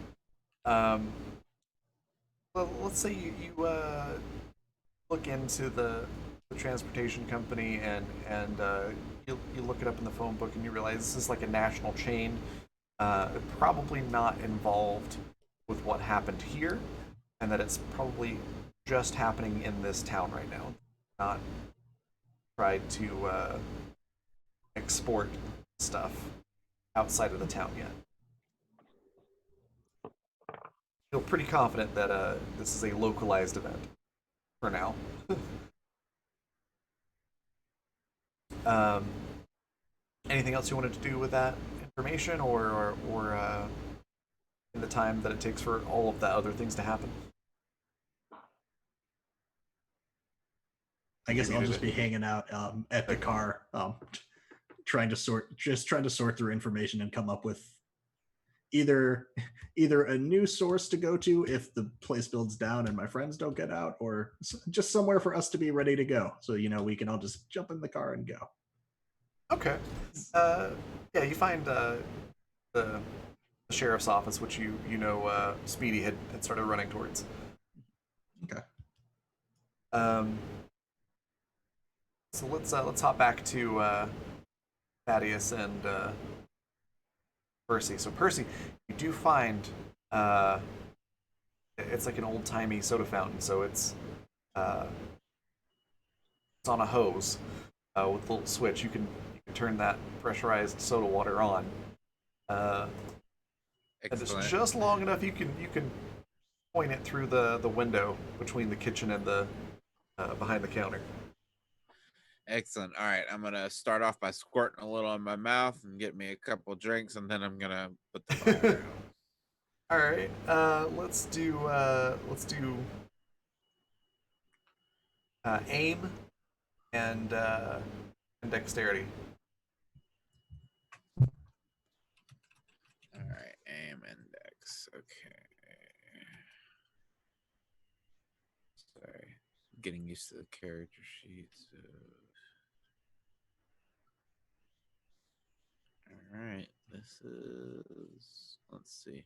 Well, let's say you look into the transportation company and you look it up in the phone book and you realize this is like a national chain, probably not involved with what happened here, and that it's probably just happening in this town right now, not tried to export stuff outside of the town yet. Feel pretty confident that this is a localized event for now. um, Anything else you wanted to do with that information, or in the time that it takes for all of the other things to happen? I guess I'll needed just it. be hanging out at the car, trying to sort through information and come up with either a new source to go to if the place builds down and my friends don't get out, or just somewhere for us to be ready to go. So we can all just jump in the car and go. Okay. Yeah, you find the sheriff's office, which Speedy had started running towards. Okay. So let's hop back to Thaddeus and Percy. So Percy, you do find it's like an old timey soda fountain. So it's on a hose with a little switch. You can turn that pressurized soda water on. And it's Excellent. just long enough you can point it through the window between the kitchen and the behind the counter. Excellent. All right, I'm gonna start off by squirting a little in my mouth and get me a couple drinks, and then I'm gonna put the fire out. All right, let's do aim and dexterity. All right, aim index. Okay. Sorry, getting used to the character sheets. All right, this is. Let's see.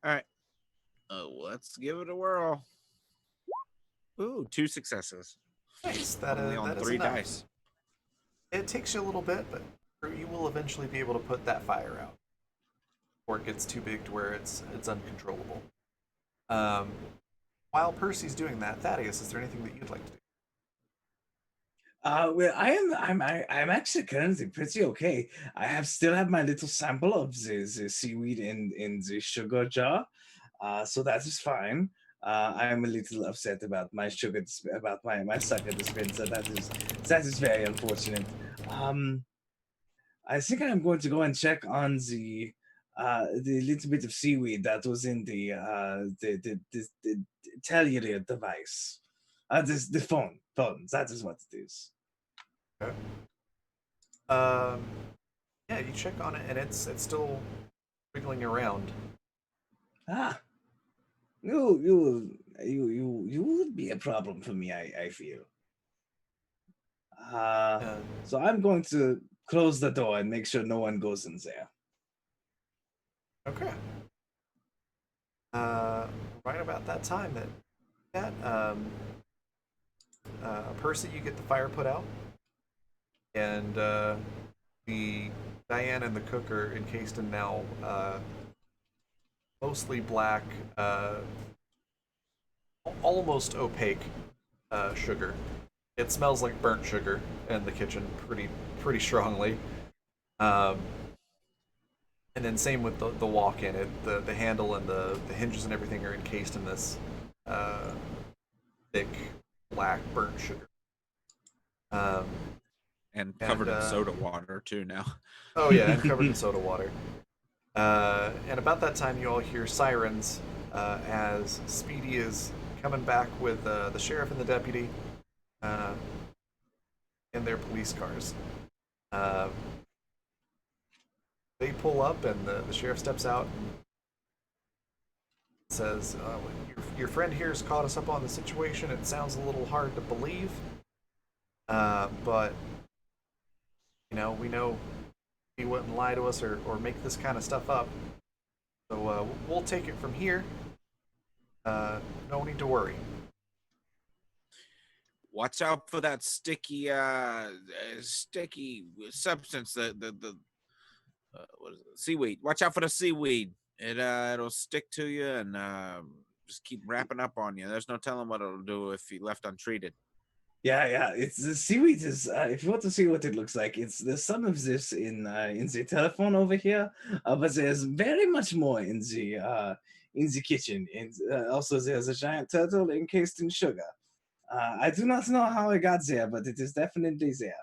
All right, let's give it a whirl. Ooh, 2 successes. Nice. Only on that is 3 enough. dice. It takes you a little bit, but you will eventually be able to put that fire out, or it gets too big to where it's uncontrollable. While Percy's doing that, Thaddeus, is there anything that you'd like to do? Well, I'm actually currently pretty okay. Still have my little sample of the seaweed in the sugar jar, so that is fine. I'm a little upset about my about my sugar dispenser. That is very unfortunate. I think I'm going to go and check on the little bit of seaweed that was in the cellular device. The phone. That is what it is. Okay. Yeah, you check on it, and it's still wiggling around. Ah, you would be a problem for me. I feel. Uh, So I'm going to close the door and make sure no one goes in there. okay. Right about that time Percy, you get the fire put out, and the Diane and the cook are encased in now mostly black, almost opaque sugar. It smells like burnt sugar in the kitchen pretty strongly. Um, and then same with the walk-in. The handle and the hinges and everything are encased in this uh, thick black burnt sugar. Um, And covered and in soda water too now. oh yeah, and covered in soda water. And about that time, you all hear sirens as Speedy is coming back with the sheriff and the deputy uh, in their police cars. Uh, they pull up, and the sheriff steps out and says, your friend here has caught us up on the situation. It sounds a little hard to believe, but, we know he wouldn't lie to us or make this kind of stuff up. So we'll take it from here. No need to worry. Watch out for that sticky substance. The what is it? Seaweed. Watch out for the seaweed. It'll stick to you and just keep wrapping up on you. There's no telling what it'll do if you left untreated. Yeah. It's the seaweed is. If you want to see what it looks like, there's some of this in the telephone over here, but there's very much more in the kitchen. And also, there's a giant turtle encased in sugar. I do not know how it got there, but it is definitely there.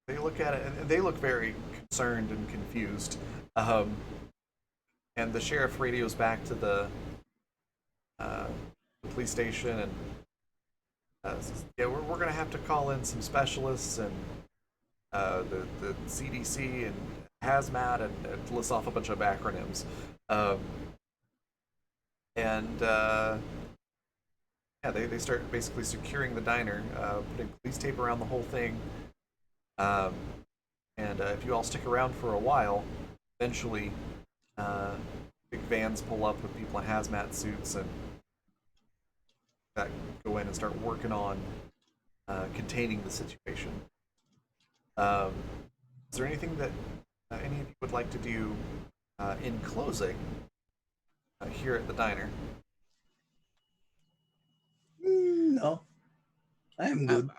They look at it and they look very concerned and confused. And the sheriff radios back to the police station and says, yeah, we're going to have to call in some specialists and the CDC and hazmat and lists off a bunch of acronyms. Yeah, they start basically securing the diner, putting police tape around the whole thing. And if you all stick around for a while, eventually big vans pull up with people in hazmat suits and that go in and start working on containing the situation. Is there anything that any of you would like to do in closing here at the diner? No, I am good.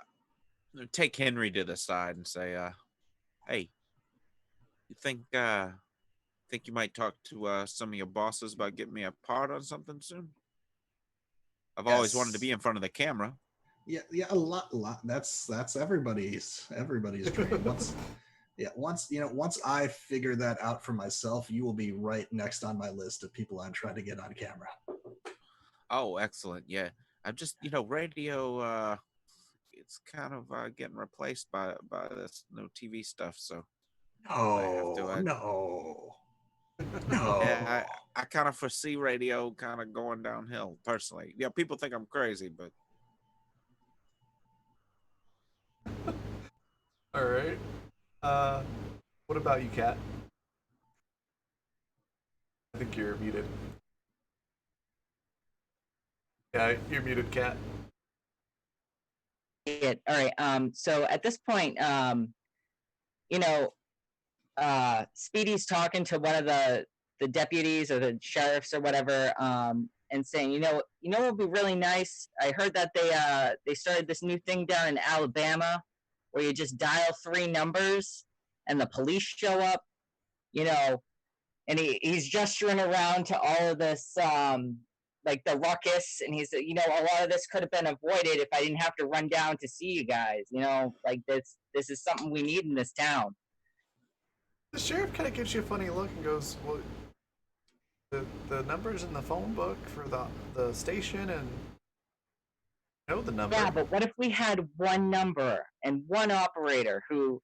Take Henry to the side and say, "Hey, you think you might talk to some of your bosses about getting me a part on something soon? I've always wanted to be in front of the camera." Yeah, a lot. That's everybody's dream. Once I figure that out for myself, you will be right next on my list of people I'm trying to get on camera. Oh, excellent. Yeah. I'm just, radio, it's kind of getting replaced by this new TV stuff. So No. yeah, I kind of foresee radio kind of going downhill personally. Yeah, people think I'm crazy, but. All right. What about you, Kat? I think you're muted. Yeah, you're muted, Kat. All right. So at this point, Speedy's talking to one of the deputies or the sheriffs or whatever, and saying, what would be really nice? I heard that they started this new thing down in Alabama where you just dial 3 numbers and the police show up, and he's gesturing around to all of this, like the ruckus, and he's, a lot of this could have been avoided if I didn't have to run down to see you guys, like this is something we need in this town. The sheriff kind of gives you a funny look and goes, well, the numbers in the phone book for the station and the number. Yeah, but what if we had one number and one operator who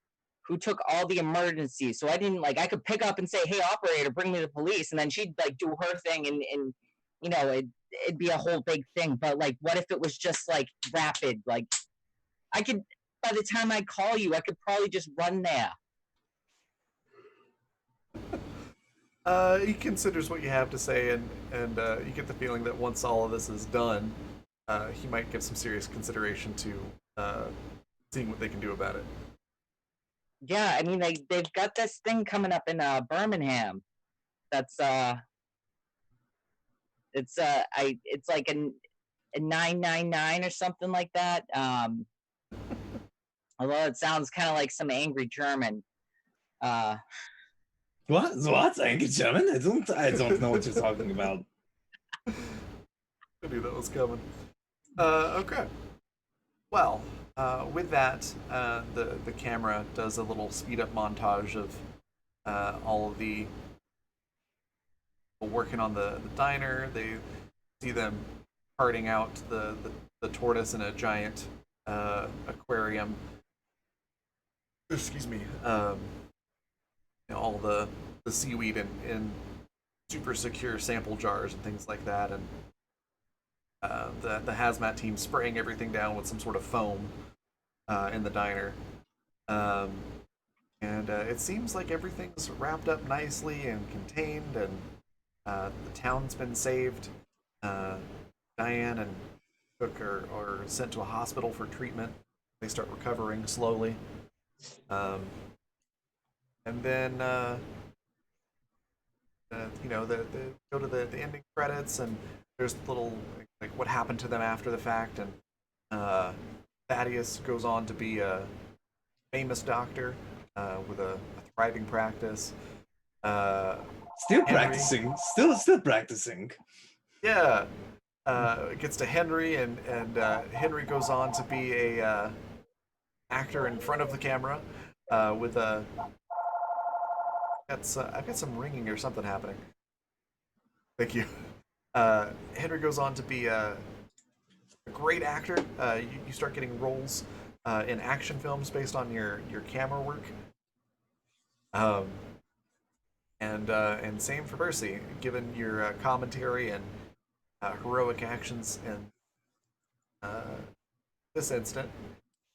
took all the emergencies? So I I could pick up and say, "Hey, operator, bring me the police," and then she'd do her thing, and it'd be a whole big thing. But what if it was just rapid? I could, by the time I call you, I could probably just run there. He considers what you have to say, and you get the feeling that once all of this is done, he might give some serious consideration to seeing what they can do about it. Yeah, I mean they've got this thing coming up in Birmingham. That's it's like a 999 or something like that. Although it sounds kind of like some angry German. Uh, What? What? Angry German? I don't know what you're talking about. I knew that was coming. Okay. Well, with that, the camera does a little speed up montage of all of the people working on the diner. They see them carting out the tortoise in a giant aquarium. Excuse me. All the seaweed in super secure sample jars and things like that, and the hazmat team spraying everything down with some sort of foam in the diner. Um, and it seems like everything's wrapped up nicely and contained, and the town's been saved. Diane and Cook are sent to a hospital for treatment. They start recovering slowly. And then they go to the ending credits, and there's little like what happened to them after the fact, and Thaddeus goes on to be a famous doctor with a thriving practice. Still Henry, practicing. Still practicing. yeah. It gets to Henry, and Henry goes on to be a actor in front of the camera with a. I've got some ringing or something happening. Thank you. Henry goes on to be a great actor. You start getting roles in action films based on your camera work. And same for Percy, given your commentary and heroic actions in this instant.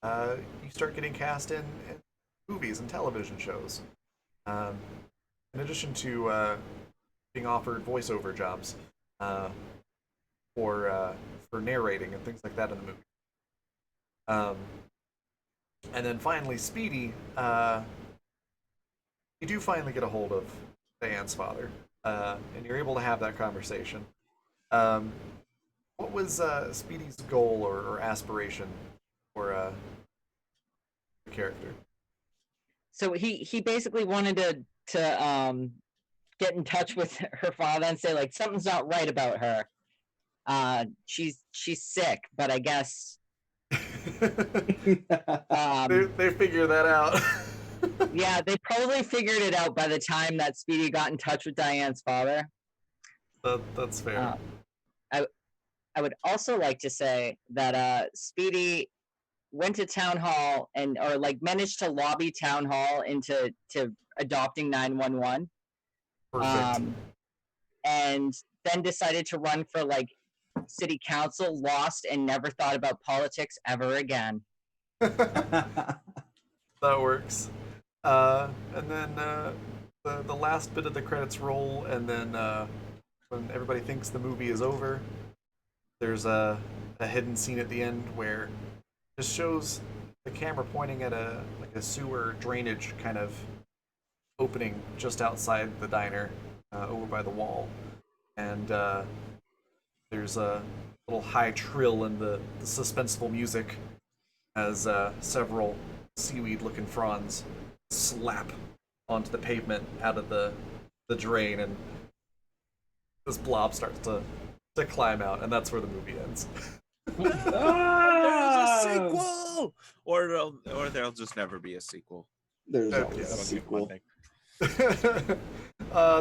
You start getting cast in movies and television shows. In addition to being offered voiceover jobs for narrating and things like that in the movie. And then finally, Speedy, you do finally get a hold of Diane's father, and you're able to have that conversation. What was Speedy's goal or aspiration for the character? so he basically wanted to get in touch with her father and say like something's not right about her. She's sick, but I guess they figure that out. yeah, they probably figured it out by the time that Speedy got in touch with Diane's father. That's fair. I would also like to say that Speedy went to town hall or like managed to lobby town hall into adopting 911. Perfect. And then decided to run for like city council, lost, and never thought about politics ever again. That works. And then the last bit of the credits roll, and then when everybody thinks the movie is over, there's a hidden scene at the end where it just shows the camera pointing at a sewer drainage kind of opening just outside the diner, over by the wall, and there's a little high trill in the suspenseful music as several seaweed-looking fronds slap onto the pavement out of the drain, and this blob starts to climb out, and that's where the movie ends. There's a sequel, or there'll just never be a sequel. There's Okay. always a That'll be sequel.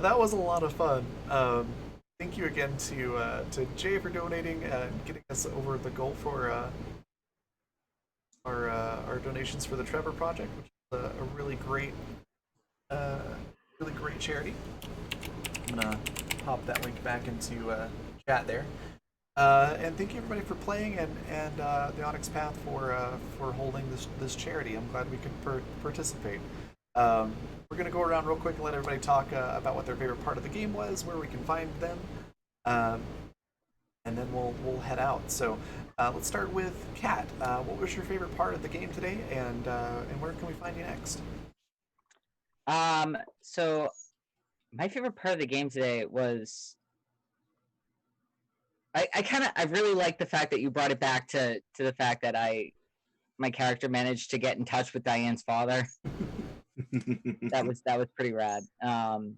That was a lot of fun. Thank you again to Jay for donating and getting us over the goal for our donations for the Trevor project, which is a really great charity. I'm gonna pop that link back into chat there. And thank you everybody for playing, and the Onyx Path for holding this charity. I'm glad we could participate. We're going to go around real quick and let everybody talk about what their favorite part of the game was, where we can find them, and then we'll head out. So let's start with Kat. What was your favorite part of the game today, and where can we find you next? So my favorite part of the game today was I really like the fact that you brought it back to the fact that my character managed to get in touch with Diane's father. That was pretty rad.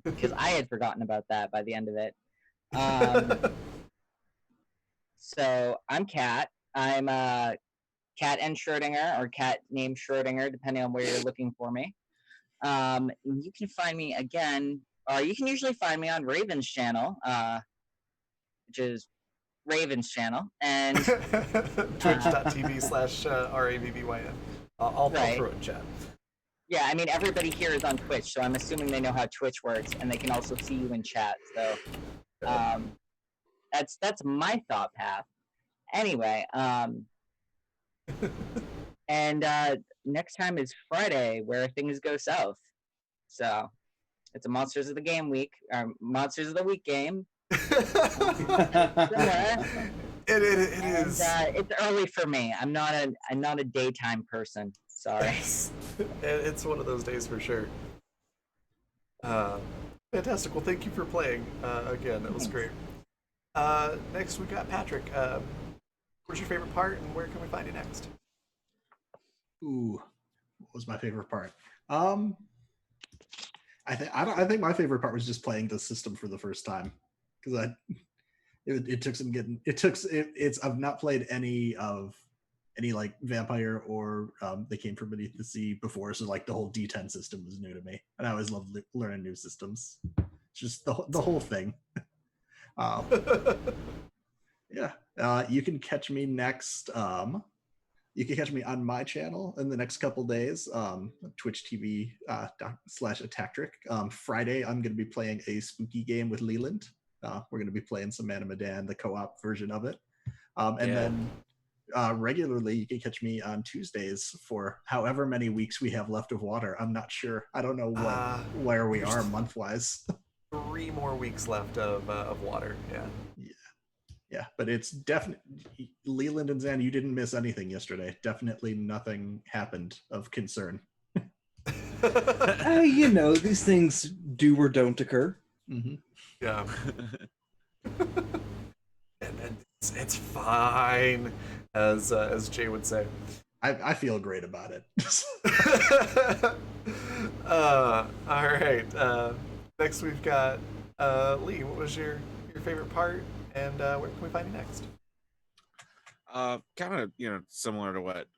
Because I had forgotten about that by the end of it. So I'm Kat. I'm Kat N. Schrodinger or Kat named Schrodinger, depending on where you're looking for me. You can find me again. You can usually find me on Ravyn's channel, which is Ravyn's channel, and Twitch.tv/RAVVYN. I'll Right. throw it in chat. Yeah, I mean everybody here is on Twitch, so I'm assuming they know how Twitch works, and they can also see you in chat. So that's my thought path. Anyway, and next time is Friday, where things go south. So it's a Monsters of the Game week, or Monsters of the Week game. It is. It's early for me. I'm not a daytime person. Sorry. It's one of those days for sure. Fantastic. Well, thank you for playing again. That was great. Next, we got Patrick. What's your favorite part, and where can we find you next? Ooh, what was my favorite part? I think my favorite part was just playing the system for the first time, because it took some getting. I've not played any like Vampire or They Came From Beneath the Sea before, so like the whole D10 system was new to me, and I always love learning new systems. It's just the whole thing. Yeah, you can catch me next. You can catch me on my channel in the next couple days, Twitch TV /Attactric. Friday, I'm going to be playing a spooky game with Leland. We're going to be playing some Animadan, the co-op version of it. Then regularly, you can catch me on Tuesdays for however many weeks we have left of water. I'm not sure. I don't know where we are month-wise. 3 more weeks left of water. Yeah. Yeah, but it's definitely Leland and Zan. You didn't miss anything yesterday. Definitely nothing happened of concern. These things do or don't occur. Mm-hmm. Yeah. and it's fine, as Jay would say. I feel great about it. All right. Next, we've got Lee. What was your favorite part? And where can we find you next? Kind of, similar to what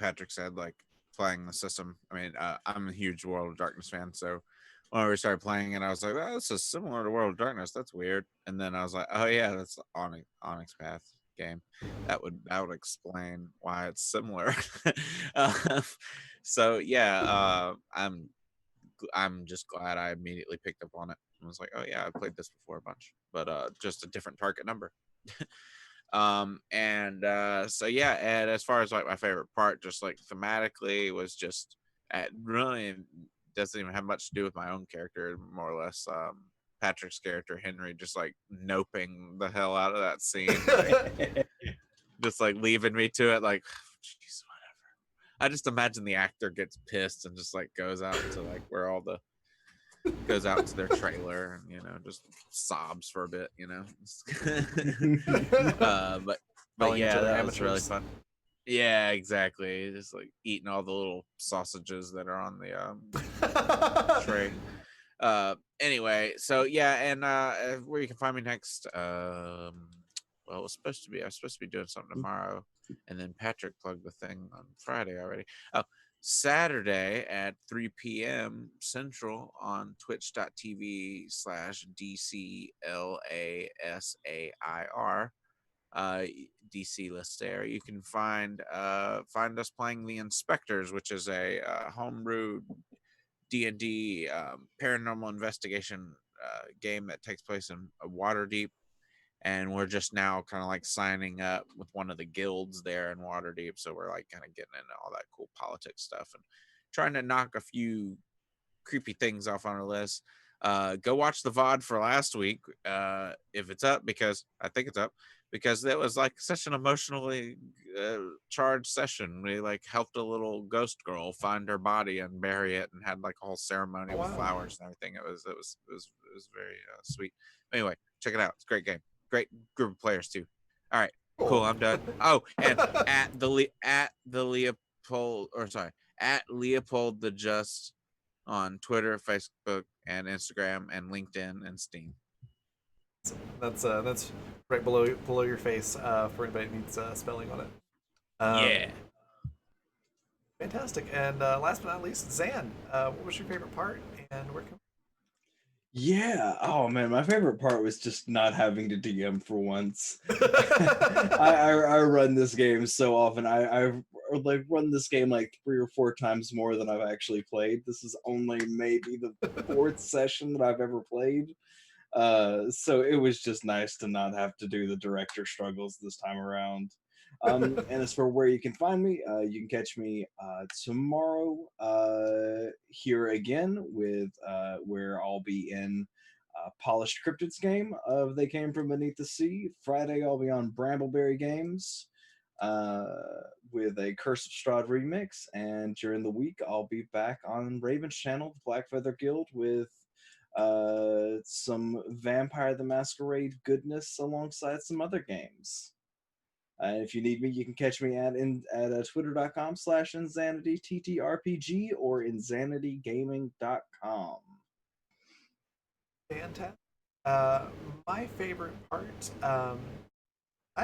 Patrick said, like playing the system. I mean, I'm a huge World of Darkness fan, so when we started playing it, I was like, "Oh, this is similar to World of Darkness. That's weird." And then I was like, "Oh yeah, that's Onyx Path game." That would explain why it's similar. So yeah, I'm just glad I immediately picked up on it. I was like, oh yeah, I played this before a bunch, but just a different target number. So yeah, and as far as like my favorite part, just like thematically, was just really doesn't even have much to do with my own character, more or less. Patrick's character Henry just like noping the hell out of that scene, like, just like leaving me to it, like, jeez, whatever. I just imagine the actor gets pissed and just like goes out to like where all the goes out to their trailer and just sobs for a bit, but yeah, that was really fun. Yeah, exactly. Just like eating all the little sausages that are on the tray. Anyway, so yeah, and where you can find me next, well, I was supposed to be doing something tomorrow, and then Patrick plugged the thing on Friday already. Oh, Saturday at 3 p.m. Central on twitch.tv/DCLASAIR. DC Listair. You can find us playing The Inspectors, which is a homebrew D&D paranormal investigation game that takes place in Waterdeep. And we're just now kind of like signing up with one of the guilds there in Waterdeep. So we're like kind of getting into all that cool politics stuff and trying to knock a few creepy things off on our list. Go watch the VOD for last week if it's up, because I think it's up, because it was like such an emotionally charged session. We like helped a little ghost girl find her body and bury it, and had like a whole ceremony Oh, with wow. flowers and everything. It was very sweet. Anyway, check it out. It's a great game. Great group of players too. All right, cool. I'm done. Oh, and at the Leopold, or sorry, at Leopold the Just on Twitter, Facebook, and Instagram, and LinkedIn and Steam. That's right below your face for anybody that needs spelling on it. Yeah. Fantastic. And last but not least, Zan, what was your favorite part, and where can Yeah. Oh man, my favorite part was just not having to DM for once. I run this game so often. I've like run this game like 3 or 4 times more than I've actually played. This is only maybe the 4th session that I've ever played. So it was just nice to not have to do the director struggles this time around. And as for where you can find me, you can catch me tomorrow here again with where I'll be in Polished Cryptids game of They Came From Beneath the Sea. Friday I'll be on Brambleberry Games with a Curse of Strahd remix, and during the week I'll be back on Ravyn's channel, Black Feather Guild, with some Vampire the Masquerade goodness alongside some other games. If you need me, you can catch me at twitter.com/insanityttrpg or insanitygaming.com. Fantastic. My favorite part, I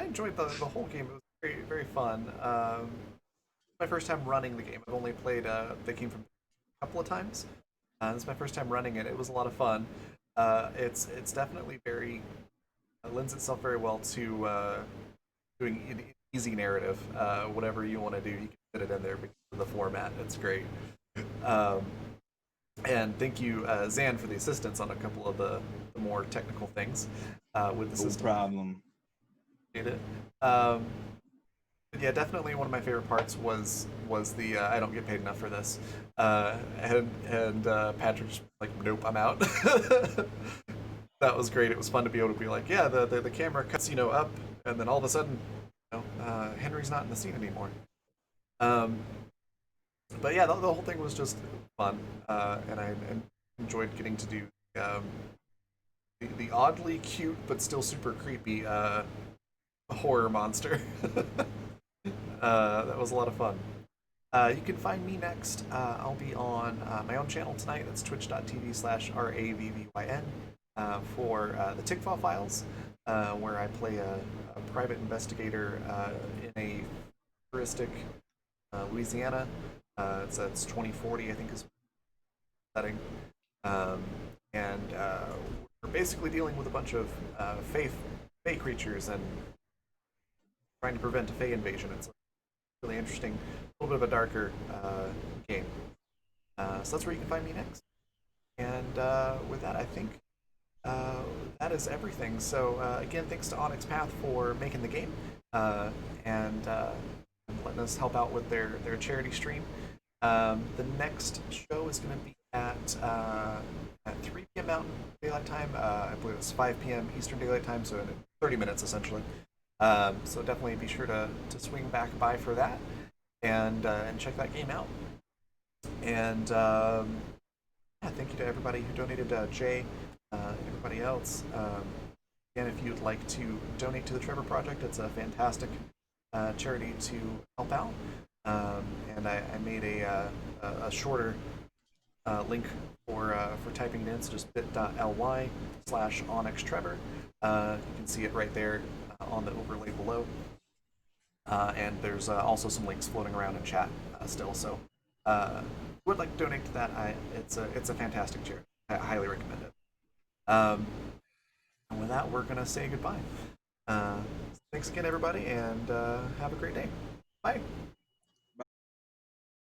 enjoyed the whole game. It was very, very fun. My first time running the game. I've only played They Came From a couple of times. This is my first time running it. It was a lot of fun. It's definitely very lends itself very well to doing an easy narrative. Whatever you want to do, you can fit it in there because of the format. It's great. Um, and thank you, Zan, for the assistance on a couple of the more technical things with the system. No problem. Appreciate it. But yeah, definitely one of my favorite parts was the I don't get paid enough for this, and Patrick just like, nope, I'm out. That was great. It was fun to be able to be like, yeah, the camera cuts up, and then all of a sudden, Henry's not in the scene anymore. But yeah, the whole thing was just fun, and I enjoyed getting to do the oddly cute but still super creepy horror monster. That was a lot of fun. You can find me next. I'll be on my own channel tonight. That's twitch.tv/RAVVYN for the Tickfall Files, where I play a private investigator in a futuristic Louisiana. It's 2040, I think, is setting. And we're basically dealing with a bunch of fae creatures and trying to prevent a fae invasion. It's really interesting, a little bit of a darker game. So that's where you can find me next. And with that, I think that is everything. So again, thanks to Onyx Path for making the game and letting us help out with their charity stream. The next show is going to be at 3 p.m. Mountain Daylight Time. I believe it's 5 p.m. Eastern Daylight Time, so in 30 minutes essentially. So definitely be sure to swing back by for that and check that game out. And yeah, thank you to everybody who donated, Jay and everybody else. Again, if you'd like to donate to the Trevor Project, it's a fantastic charity to help out. And I made a shorter link for typing it in, so just bit.ly/OnyxTrevor. You can see it right there on the overlay below. And there's also some links floating around in chat still. So would like to donate to that. It's a fantastic charity. I highly recommend it. And with that, we're gonna say goodbye. Thanks again, everybody, and have a great day. Bye.